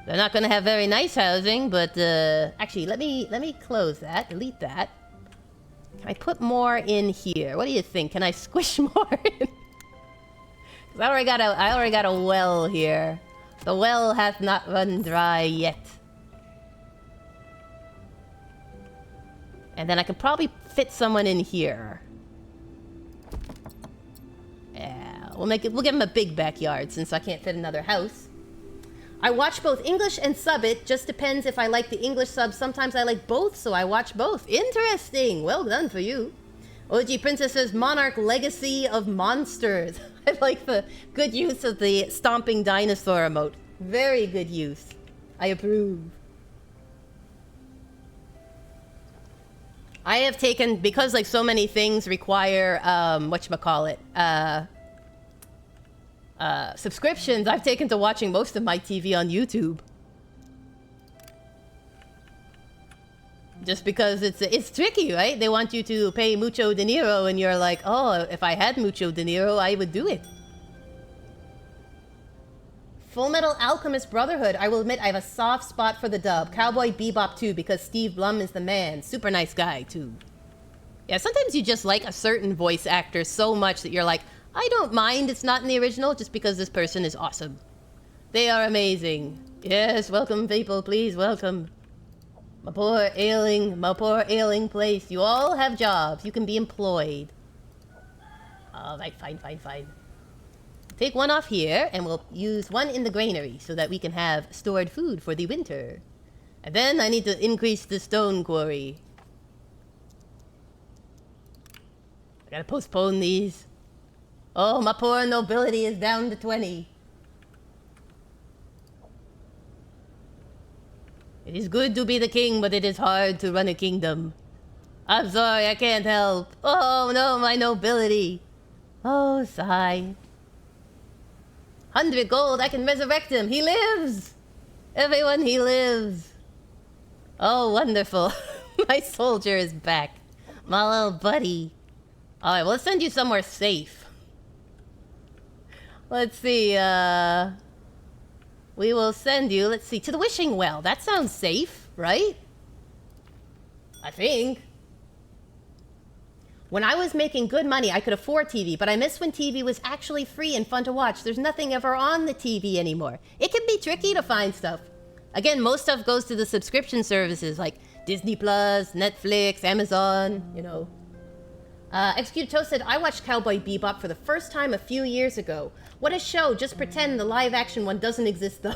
They're not gonna have very nice housing, but actually, let me close that, delete that. Can I put more in here? What do you think? Can I squish more in? 'Cause I already got a well here. The well hath not run dry yet. And then I could probably fit someone in here. Yeah, we'll give them a big backyard since I can't fit another house. I watch both English and sub it. Just depends if I like the English sub. Sometimes I like both, so I watch both. Interesting. Well done for you. OG Princess says Monarch Legacy of Monsters. I like the good use of the stomping dinosaur emote. Very good use. I approve. I have taken, because like so many things require, whatchamacallit, subscriptions, I've taken to watching most of my TV on YouTube. Just because it's tricky, right? They want you to pay mucho dinero, and you're like, oh, if I had mucho dinero, I would do it. Full Metal Alchemist Brotherhood. I will admit I have a soft spot for the dub. Cowboy Bebop too, because Steve Blum is the man. Super nice guy too. Yeah, sometimes you just like a certain voice actor so much that you're like, I don't mind it's not in the original just because this person is awesome. They are amazing. Yes, welcome people, please welcome. My poor ailing place. You all have jobs. You can be employed. Alright, fine. Take one off here, and we'll use one in the granary so that we can have stored food for the winter. And then I need to increase the stone quarry. I gotta postpone these. Oh, my poor nobility is down to 20. It is good to be the king, but it is hard to run a kingdom. I'm sorry, I can't help. Oh no, my nobility. Oh, sigh. 100 gold, I can resurrect him. He lives! Everyone, he lives. Oh, wonderful. My soldier is back. My little buddy. Alright, well, let's send you somewhere safe. Let's see, we will send you, let's see, to the wishing well. That sounds safe, right? I think. When I was making good money, I could afford TV, but I miss when TV was actually free and fun to watch. There's nothing ever on the TV anymore. It can be tricky to find stuff. Again, most stuff goes to the subscription services like Disney Plus, Netflix, Amazon, you know. Executed Toast said, I watched Cowboy Bebop for the first time a few years ago. What a show. Just pretend the live action one doesn't exist though.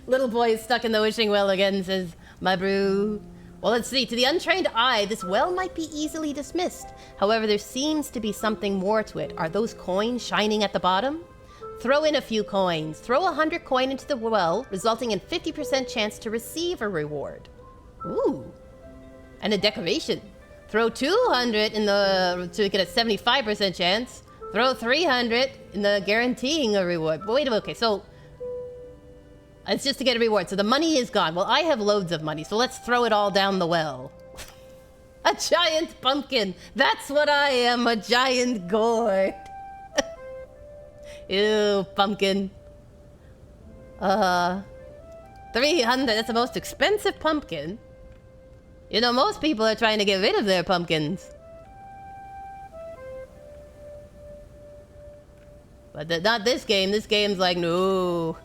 Little boy is stuck in the wishing well again, says my brew. Well, let's see. To the untrained eye, this well might be easily dismissed. However, there seems to be something more to it. Are those coins shining at the bottom? Throw in a few coins. Throw 100 coin into the well, resulting in 50% chance to receive a reward. Ooh. And a decoration. Throw 200 in the to get a 75% chance. Throw 300 in the guaranteeing a reward. But wait, okay, so it's just to get a reward. So the money is gone. Well, I have loads of money, so let's throw it all down the well. A giant pumpkin. That's what I am, a giant gourd. Ew, pumpkin. 300, that's the most expensive pumpkin. You know, most people are trying to get rid of their pumpkins. But not this game. This game's like, no.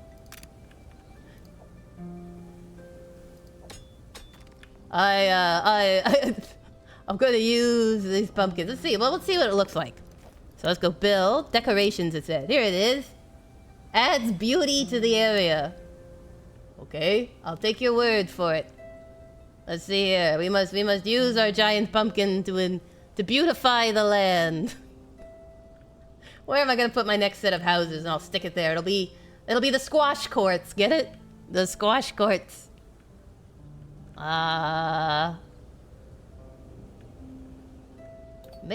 I'm gonna use these pumpkins. Let's see. Well, let's see what it looks like. So let's go build. Decorations, it said. Here it is. Adds beauty to the area. Okay, I'll take your word for it. Let's see here. We must use our giant pumpkin to beautify the land. Where am I gonna put my next set of houses? And I'll stick it there. It'll be the squash courts. Get it? The squash courts. Maybe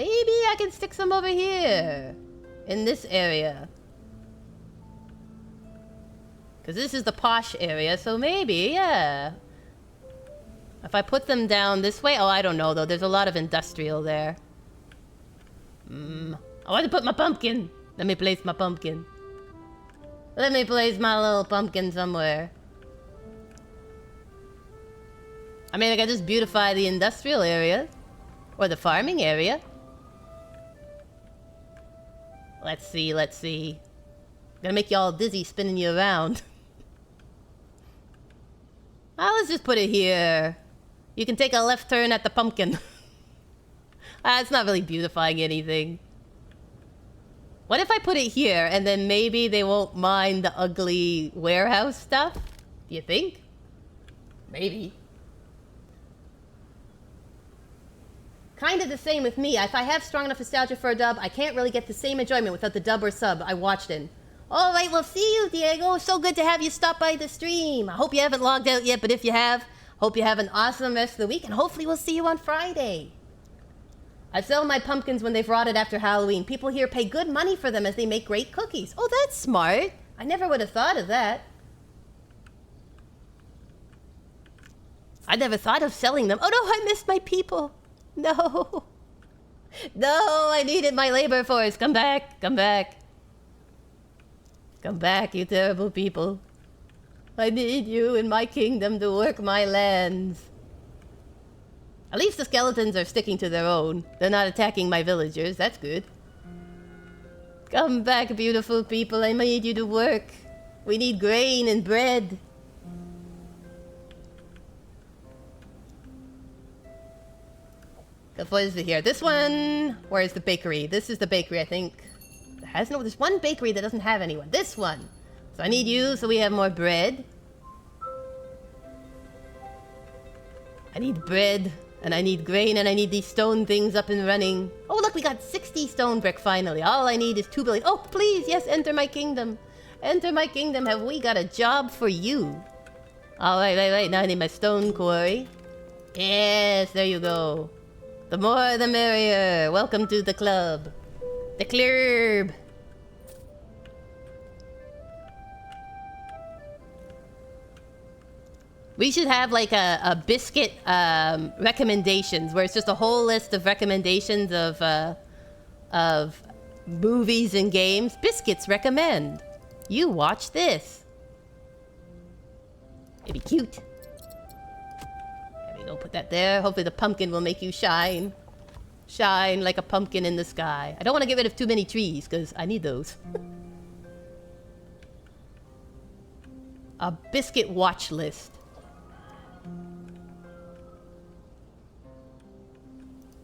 I can stick some over here. In this area. Because this is the posh area, so maybe, yeah. If I put them down this way... Oh, I don't know, though. There's a lot of industrial there. I want to put my pumpkin. Let me place my pumpkin. Let me place my little pumpkin somewhere. I mean, I can just beautify the industrial area. Or the farming area. Let's see, let's see. I'm gonna make you all dizzy spinning you around. Let's just put it here. You can take a left turn at the pumpkin. It's not really beautifying anything. What if I put it here and then maybe they won't mind the ugly warehouse stuff? Do you think? Maybe. Kind of the same with me. If I have strong enough nostalgia for a dub, I can't really get the same enjoyment without the dub or sub I watched in. Alright, well, see you, Diego. So good to have you stop by the stream. I hope you haven't logged out yet, but if you have, hope you have an awesome rest of the week, and hopefully we'll see you on Friday. I sell my pumpkins when they've rotted after Halloween. People here pay good money for them as they make great cookies. Oh, that's smart. I never would have thought of that. I never thought of selling them. Oh no, I missed my people. No. No, I needed my labor force. Come back, come back. Come back, you terrible people. I need you in my kingdom to work my lands. At least the skeletons are sticking to their own. They're not attacking my villagers. That's good. Come back, beautiful people. I need you to work. We need grain and bread. What is it here? This one... Where is the bakery? This is the bakery, I think. There's one bakery that doesn't have anyone. This one. So I need you so we have more bread. I need bread, and I need grain, and I need these stone things up and running. Oh, look, we got 60 stone brick finally. All I need is 2 billion. Oh, please, yes, enter my kingdom. Enter my kingdom. Have we got a job for you? All right, right. Now I need my stone quarry. Yes, there you go. The more the merrier. Welcome to the club. The club. We should have like a biscuit recommendations where it's just a whole list of recommendations of movies and games. Biscuits recommend. You watch this. It'd be cute. There we go, put that there. Hopefully the pumpkin will make you shine. Shine like a pumpkin in the sky. I don't want to get rid of too many trees because I need those. A biscuit watch list.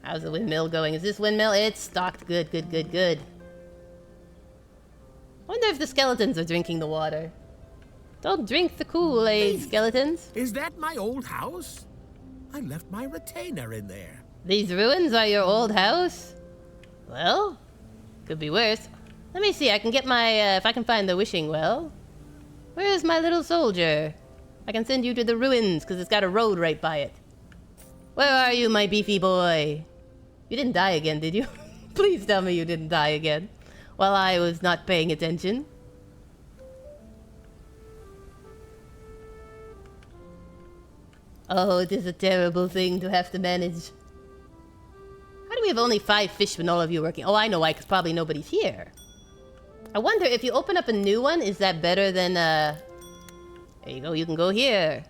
How's the windmill going? Is this windmill? It's stocked. Good, good, good, good. I wonder if the skeletons are drinking the water. Don't drink the Kool-Aid, skeletons. Is that my old house? I left my retainer in there. These ruins are your old house? Well, could be worse. Let me see, I can get my, if I can find the wishing well. Where's my little soldier? I can send you to the ruins, because it's got a road right by it. Where are you, my beefy boy? You didn't die again, did you? Please tell me you didn't die again. While I was not paying attention. Oh, it is a terrible thing to have to manage. How do we have only 5 fish when all of you are working? Oh, I know why, because probably nobody's here. I wonder if you open up a new one, is that better than, There you go, you can go here.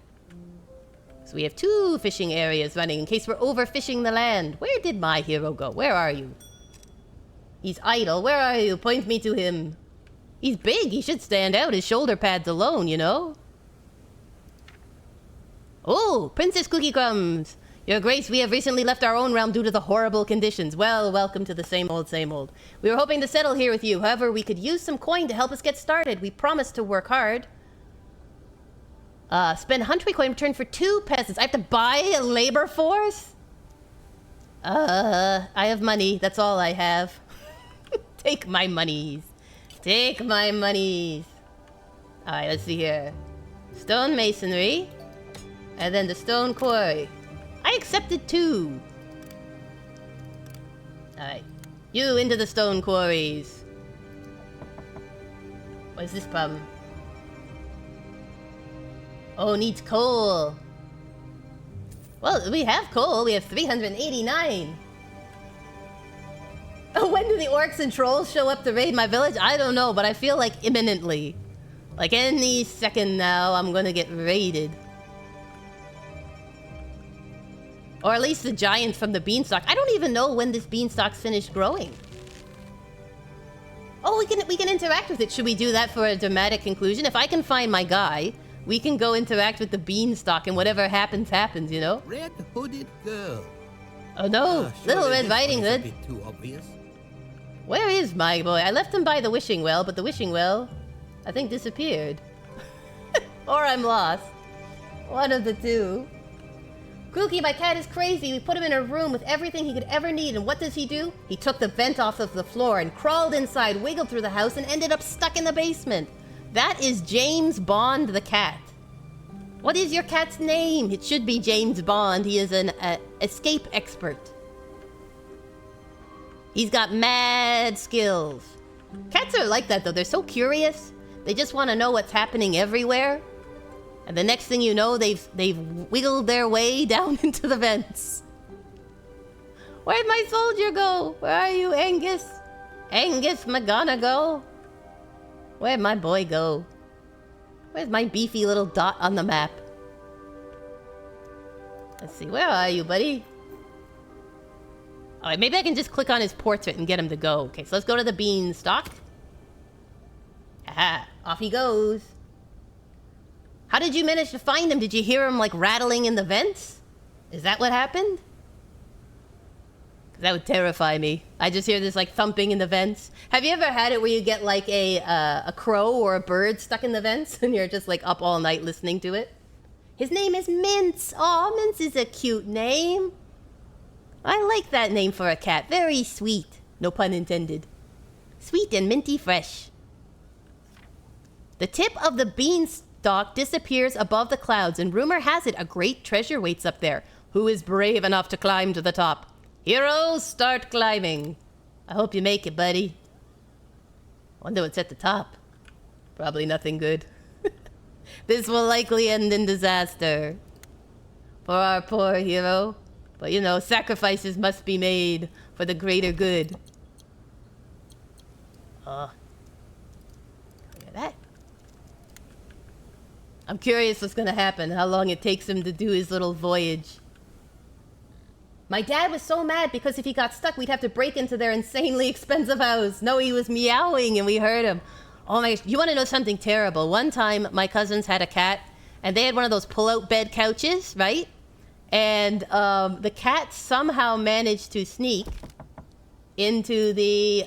So we have 2 fishing areas running in case we're overfishing the land. Where did my hero go? Where are you? He's idle. Where are you? Point me to him. He's big. He should stand out. His shoulder pads alone, you know? Oh, Princess Cookie Crumbs. Your Grace, we have recently left our own realm due to the horrible conditions. Well, welcome to the same old, same old. We were hoping to settle here with you. However, we could use some coin to help us get started. We promised to work hard. Spend 100 coin in return for 2 peasants. I have to buy a labor force? I have money. That's all I have. Take my monies. Take my monies. Alright, let's see here. Stone masonry. And then the stone quarry. I accepted 2. Alright. You into the stone quarries. What is this problem? Oh, needs coal. Well, we have coal. We have 389. When do the orcs and trolls show up to raid my village? I don't know, but I feel like imminently. Like any second now, I'm gonna get raided. Or at least the giants from the beanstalk. I don't even know when this beanstalk's finished growing. Oh, we can interact with it. Should we do that for a dramatic conclusion? If I can find my guy, we can go interact with the beanstalk and whatever happens, happens, you know? Red hooded girl. Oh no, Little Red Riding Hood. A bit too obvious. Where is my boy? I left him by the wishing well, but the wishing well, I think, disappeared. Or I'm lost. One of the two. Kooky, my cat is crazy. We put him in a room with everything he could ever need, and what does he do? He took the vent off of the floor and crawled inside, wiggled through the house, and ended up stuck in the basement. That is James Bond the cat. What is your cat's name? It should be James Bond. He is an escape expert. He's got mad skills. Cats are like that, though. They're so curious. They just want to know what's happening everywhere. And the next thing you know, they've wiggled their way down into the vents. Where'd my soldier go? Where are you, Angus? Angus McGonagall? Where'd my boy go? Where's my beefy little dot on the map? Let's see, where are you, buddy? Alright, maybe I can just click on his portrait and get him to go. Okay, so let's go to the beanstalk. Aha, off he goes. How did you manage to find him? Did you hear him, like, rattling in the vents? Is that what happened? 'Cause that would terrify me. I just hear this, like, thumping in the vents. Have you ever had it where you get, like, a crow or a bird stuck in the vents and you're just, like, up all night listening to it? His name is Mince. Aw, Mince is a cute name. I like that name for a cat. Very sweet. No pun intended. Sweet and minty fresh. The tip of the beanstalk disappears above the clouds, and rumor has it a great treasure waits up there. Who is brave enough to climb to the top? Heroes, start climbing. I hope you make it, buddy. Wonder what's at the top. Probably nothing good. This will likely end in disaster for our poor hero. But, you know, sacrifices must be made for the greater good. Look at that. I'm curious what's gonna happen, how long it takes him to do his little voyage. My dad was so mad because if he got stuck, we'd have to break into their insanely expensive house. No, he was meowing and we heard him. Oh my gosh, you wanna know something terrible? One time, my cousins had a cat, and they had one of those pull-out bed couches, right? And the cat somehow managed to sneak into the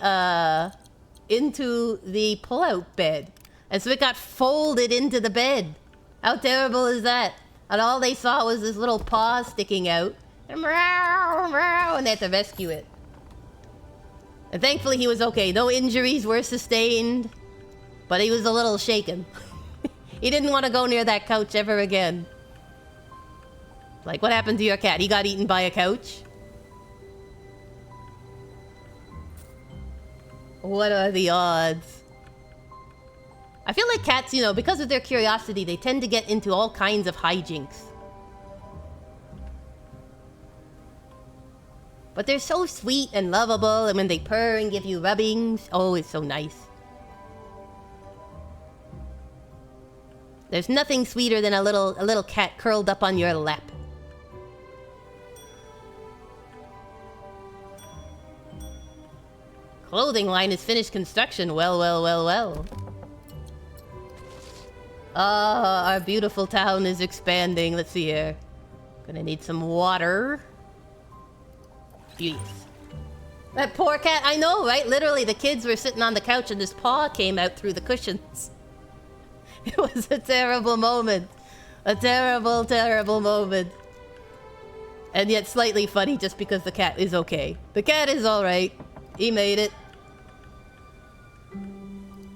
pull-out bed. And so it got folded into the bed. How terrible is that? And all they saw was this little paw sticking out. And meow, meow, and they had to rescue it. And thankfully he was okay. No injuries were sustained. But he was a little shaken. He didn't want to go near that couch ever again. Like, what happened to your cat? He got eaten by a couch? What are the odds? I feel like cats, you know, because of their curiosity, they tend to get into all kinds of hijinks. But they're so sweet and lovable, and when they purr and give you rubbings, oh, it's so nice. There's nothing sweeter than a little cat curled up on your lap. Clothing line is finished construction. Well, well, well, well. Ah, our beautiful town is expanding. Let's see here. Gonna need some water. Jeez. That poor cat, I know, right? Literally, the kids were sitting on the couch and his paw came out through the cushions. It was a terrible moment. A terrible, terrible moment. And yet slightly funny just because the cat is okay. The cat is alright. He made it.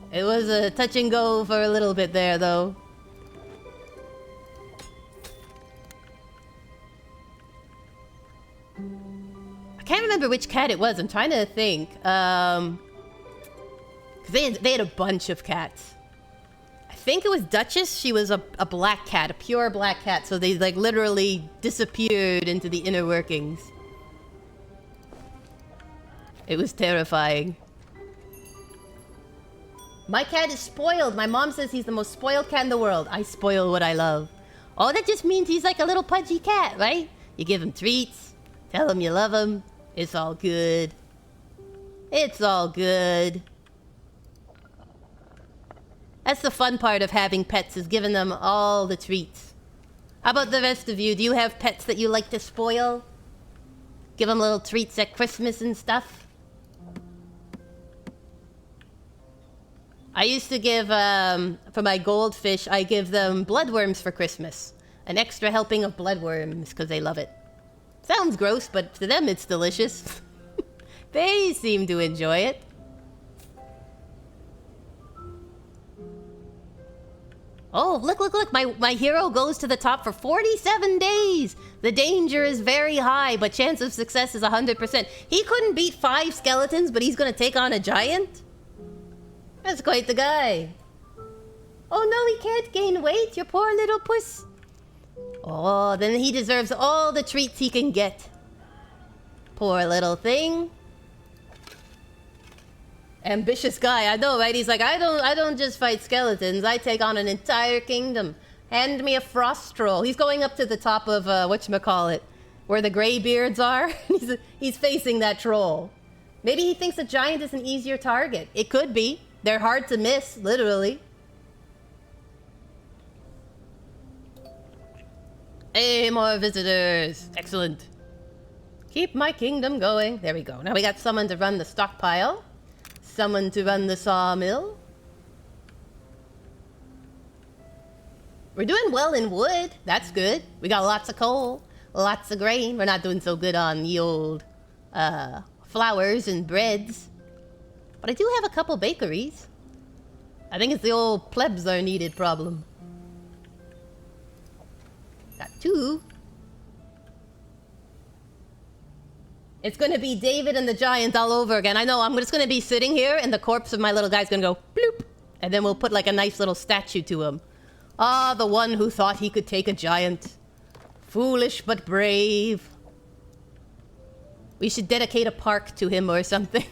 It was a touch and go for a little bit there, though. I can't remember which cat it was. I'm trying to think. 'Cause they had a bunch of cats. I think it was Duchess. She was a black cat, a pure black cat. So they like literally disappeared into the inner workings. It was terrifying. My cat is spoiled. My mom says he's the most spoiled cat in the world. I spoil what I love. Oh, that just means he's like a little pudgy cat, right? You give him treats, tell him you love him. It's all good. It's all good. That's the fun part of having pets, is giving them all the treats. How about the rest of you? Do you have pets that you like to spoil? Give them little treats at Christmas and stuff? I used to give, for my goldfish, I give them bloodworms for Christmas. An extra helping of bloodworms, because they love it. Sounds gross, but to them it's delicious. They seem to enjoy it. Oh, look, look, look. My hero goes to the top for 47 days. The danger is very high, but chance of success is 100%. He couldn't beat 5 skeletons, but he's going to take on a giant? That's quite the guy. Oh, no, he can't gain weight, your poor little puss. Oh, then he deserves all the treats he can get. Poor little thing. Ambitious guy, I know, right? He's like, I don't just fight skeletons. I take on an entire kingdom. Hand me a frost troll. He's going up to the top of whatchamacallit, where the graybeards are. He's facing that troll. Maybe he thinks a giant is an easier target. It could be. They're hard to miss, literally. Hey, more visitors. Excellent. Keep my kingdom going. There we go. Now we got someone to run the stockpile. Someone to run the sawmill. We're doing well in wood. That's good. We got lots of coal, lots of grain. We're not doing so good on the old flours and breads. But I do have a couple bakeries. I think it's the old plebs are needed problem. Got 2. It's gonna be David and the giant all over again. I know, I'm just gonna be sitting here and the corpse of my little guy's gonna go bloop. And then we'll put like a nice little statue to him. Ah, the one who thought he could take a giant. Foolish but brave. We should dedicate a park to him or something.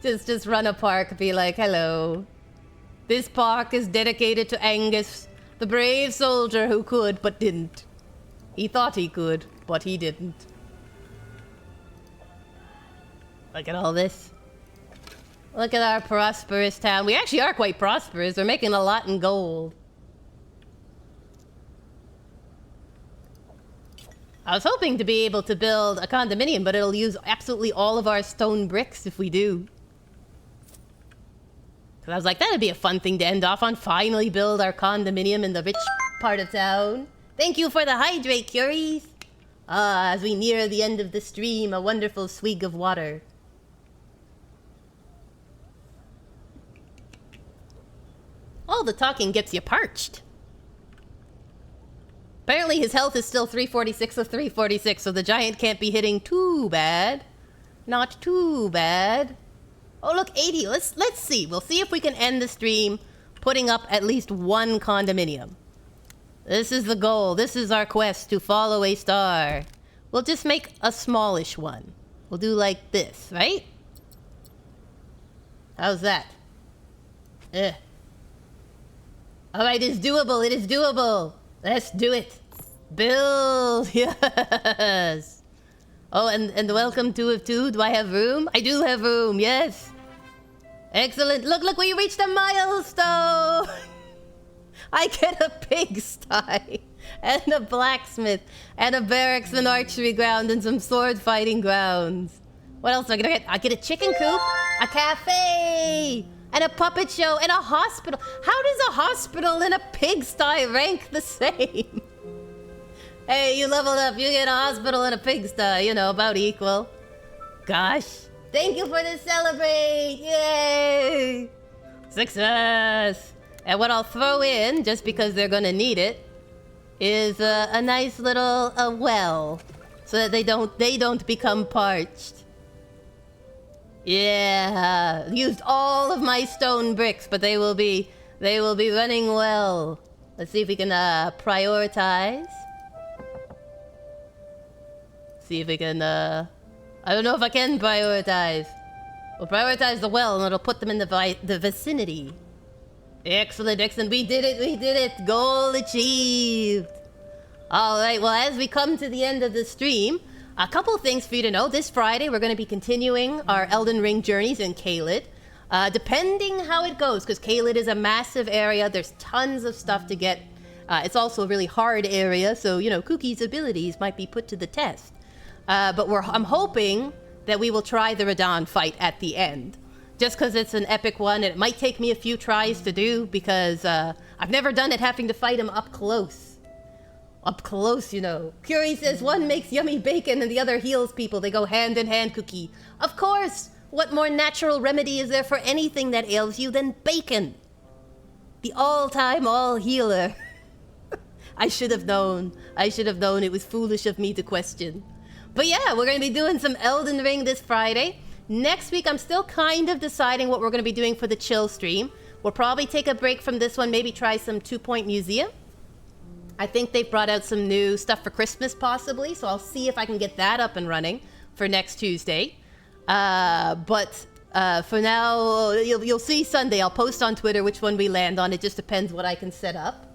just run a park, be like, hello. This park is dedicated to Angus, the brave soldier who could but didn't. He thought he could, but he didn't. Look at all this. Look at our prosperous town. We actually are quite prosperous. We're making a lot in gold. I was hoping to be able to build a condominium, but it'll use absolutely all of our stone bricks if we do. Because I was like, that'd be a fun thing to end off on. Finally build our condominium in the rich part of town. Thank you for the hydrate, Curies. Ah, as we near the end of the stream, a wonderful swig of water. All the talking gets you parched. Apparently his health is still 346 of 346, so the giant can't be hitting too bad. Not too bad. Oh, look, 80. Let's see. We'll see if we can end the stream putting up at least 1 condominium. This is the goal. This is our quest to follow a star. We'll just make a smallish one. We'll do like this, right? How's that? Alright, it's doable. It is doable. Let's do it. Build. Yes. Oh, and welcome 2 of 2. Do I have room? I do have room. Yes. Excellent. Look, we reached a milestone. I get a pigsty, and a blacksmith, and a barracks and archery ground, and some sword fighting grounds. What else am I gonna get? I get a chicken coop, a cafe, and a puppet show, and a hospital. How does a hospital and a pigsty rank the same? Hey, you leveled up, you get a hospital and a pigsty, you know, about equal. Gosh. Thank you for the celebrate! Yay! Success! And what I'll throw in, just because they're gonna need it, is a nice little well, so that they don't become parched. Yeah, used all of my stone bricks, but they will be running well. Let's see if we can prioritize. See if we can I don't know if I can prioritize. We'll prioritize the well, and it'll put them in the vicinity. Excellent, excellent. We did it. Goal achieved. All right, well, as we come to the end of the stream, a couple things for you to know. This Friday, we're going to be continuing our Elden Ring journeys in Caelid. Depending how it goes, because Caelid is a massive area. There's tons of stuff to get. It's also a really hard area, so, you know, Kooky's abilities might be put to the test. But I'm hoping that we will try the Radahn fight at the end. just because it's an epic one. And it might take me a few tries to do because I've never done it having to fight him up close. Up close, you know. Curie says one makes yummy bacon and the other heals people. They go hand in hand, Kooky. Of course! What more natural remedy is there for anything that ails you than bacon? The all-time all-healer. I should have known. I should have known. It was foolish of me to question. But yeah, we're going to be doing some Elden Ring this Friday. Next week, I'm still kind of deciding what we're going to be doing for the chill stream. We'll probably take a break from this one, maybe try some 2 Point Museum. I think they've brought out some new stuff for Christmas, possibly, so I'll see if I can get that up and running for next Tuesday. But for now, you'll see Sunday. I'll post on Twitter which one we land on. It just depends what I can set up.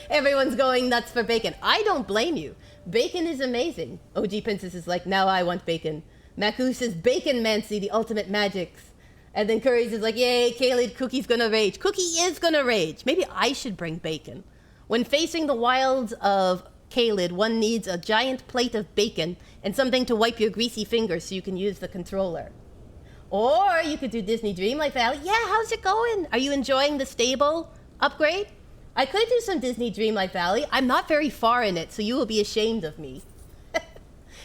Everyone's going nuts for bacon. I don't blame you. Bacon is amazing. OG Princess is like, now I want bacon. Maku says, bacon mancy, the ultimate magics. And then Curry's is like, yay, Kaylee, Cookie's gonna rage. Cookie is gonna rage. Maybe I should bring bacon. When facing the wilds of Caelid, one needs a giant plate of bacon and something to wipe your greasy fingers so you can use the controller. Or you could do Disney Dreamlight Valley. Yeah, how's it going? Are you enjoying the stable upgrade? I could do some Disney Dreamlight Valley. I'm not very far in it, so you will be ashamed of me.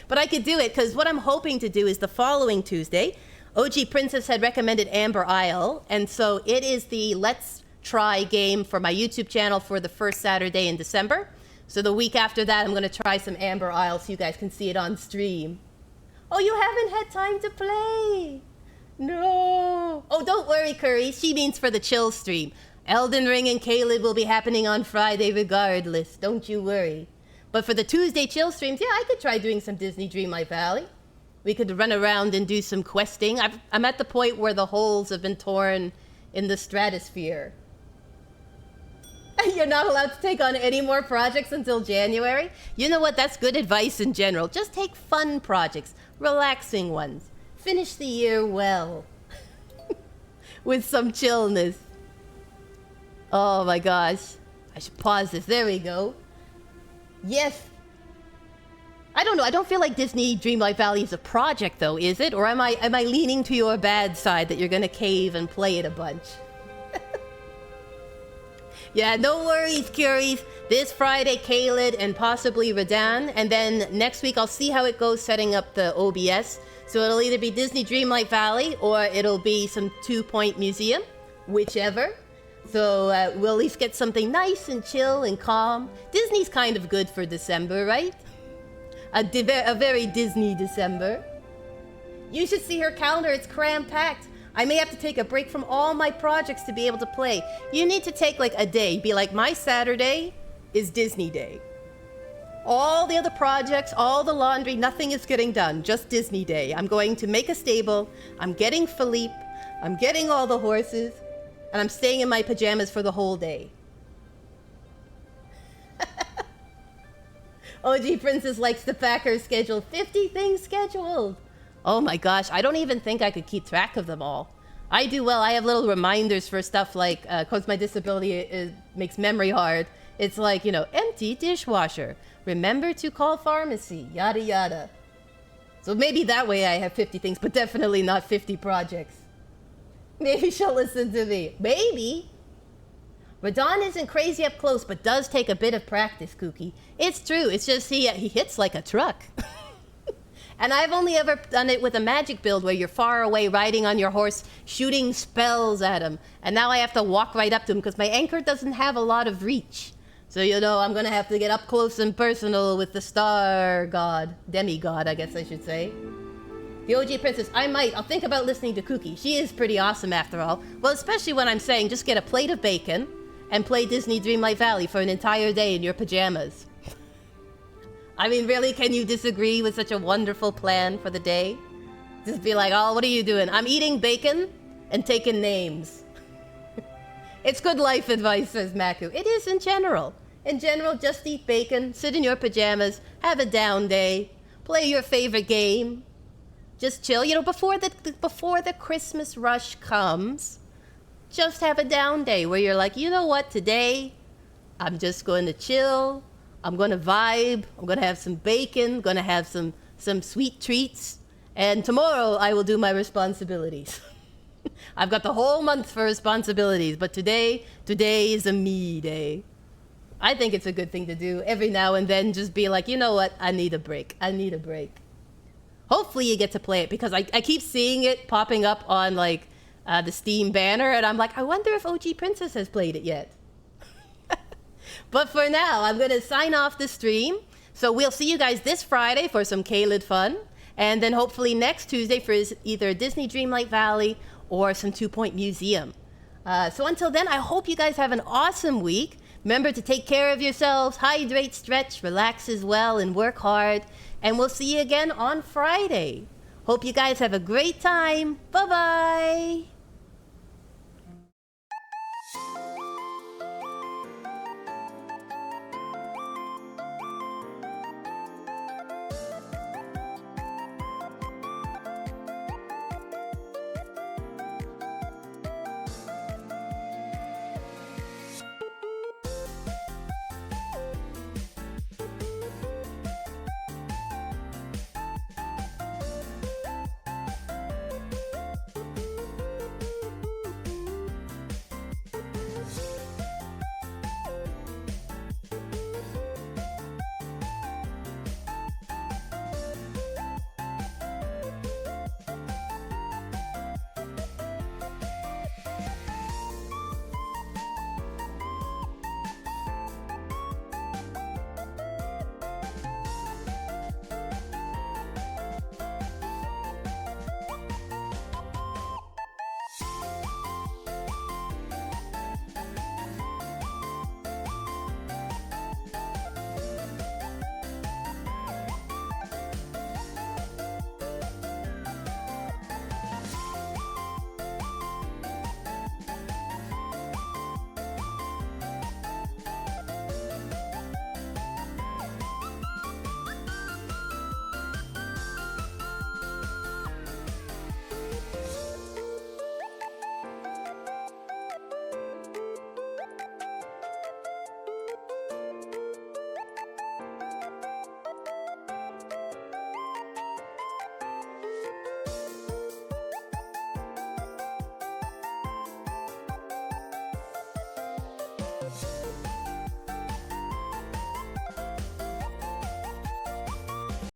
But I could do it, because what I'm hoping to do is the following Tuesday. OG Princess had recommended Amber Isle, and so it is the Let's Try game for my YouTube channel for the first Saturday in December. So the week after that, I'm going to try some Amber Isle so you guys can see it on stream. Oh, you haven't had time to play. No. Oh, don't worry, Curry. She means for the chill stream. Elden Ring and Caelid will be happening on Friday regardless. Don't you worry. But for the Tuesday chill streams, yeah, I could try doing some Disney Dreamlight Valley. We could run around and do some questing. I'm at the point where the holes have been torn in the stratosphere. You're not allowed to take on any more projects until January? You know what? That's good advice in general. Just take fun projects, relaxing ones. Finish the year well. With some chillness. Oh my gosh. I should pause this. There we go. Yes. I don't know. I don't feel like Disney Dreamlight Valley is a project, though, is it? Or am I leaning to your bad side that you're going to cave and play it a bunch? Yeah, no worries, Curies. This Friday, Caelid and possibly Radan. And then next week, I'll see how it goes setting up the OBS. So it'll either be Disney Dreamlight Valley or it'll be some 2 Point Museum, whichever. So we'll at least get something nice and chill and calm. Disney's kind of good for December, right? A very Disney December. You should see her calendar. It's cram-packed. I may have to take a break from all my projects to be able to play. You need to take like a day. Be like, my Saturday is Disney Day. All the other projects, all the laundry, nothing is getting done. Just Disney Day. I'm going to make a stable. I'm getting Philippe. I'm getting all the horses. And I'm staying in my pajamas for the whole day. OG Princess likes the Packers schedule. 50 things scheduled. Oh my gosh, I don't even think I could keep track of them all. I do well. I have little reminders for stuff like, because my disability makes memory hard. It's like, you know, empty dishwasher. Remember to call pharmacy, yada yada. So maybe that way I have 50 things, but definitely not 50 projects. Maybe she'll listen to me. Maybe. Radon isn't crazy up close, but does take a bit of practice, Kooky. It's true. It's just he hits like a truck. And I've only ever done it with a magic build where you're far away riding on your horse, shooting spells at him. And now I have to walk right up to him because my anchor doesn't have a lot of reach. So, you know, I'm going to have to get up close and personal with the star god. Demigod, I guess I should say. The OG Princess, I'll think about listening to Kooky. She is pretty awesome after all. Well, especially when I'm saying just get a plate of bacon and play Disney Dreamlight Valley for an entire day in your pajamas. I mean, really, can you disagree with such a wonderful plan for the day? Just be like, oh, what are you doing? I'm eating bacon and taking names. It's good life advice, says Maku. It is in general. In general, just eat bacon, sit in your pajamas, have a down day, play your favorite game. Just chill. You know, before the Christmas rush comes, just have a down day where you're like, you know what, today I'm just going to chill. I'm going to vibe. I'm going to have some bacon. Going to have some sweet treats. And tomorrow I will do my responsibilities. I've got the whole month for responsibilities, but today is a me day. I think it's a good thing to do every now and then. Just be like, you know what? I need a break. Hopefully you get to play it, because I keep seeing it popping up on like the Steam banner, and I'm like, I wonder if OG Princess has played it yet. But for now, I'm going to sign off the stream. So we'll see you guys this Friday for some Caelid fun, and then hopefully next Tuesday for either Disney Dreamlight Valley or some 2 Point Museum. So until then, I hope you guys have an awesome week. Remember to take care of yourselves, hydrate, stretch, relax as well, and work hard. And we'll see you again on Friday. Hope you guys have a great time. Bye-bye.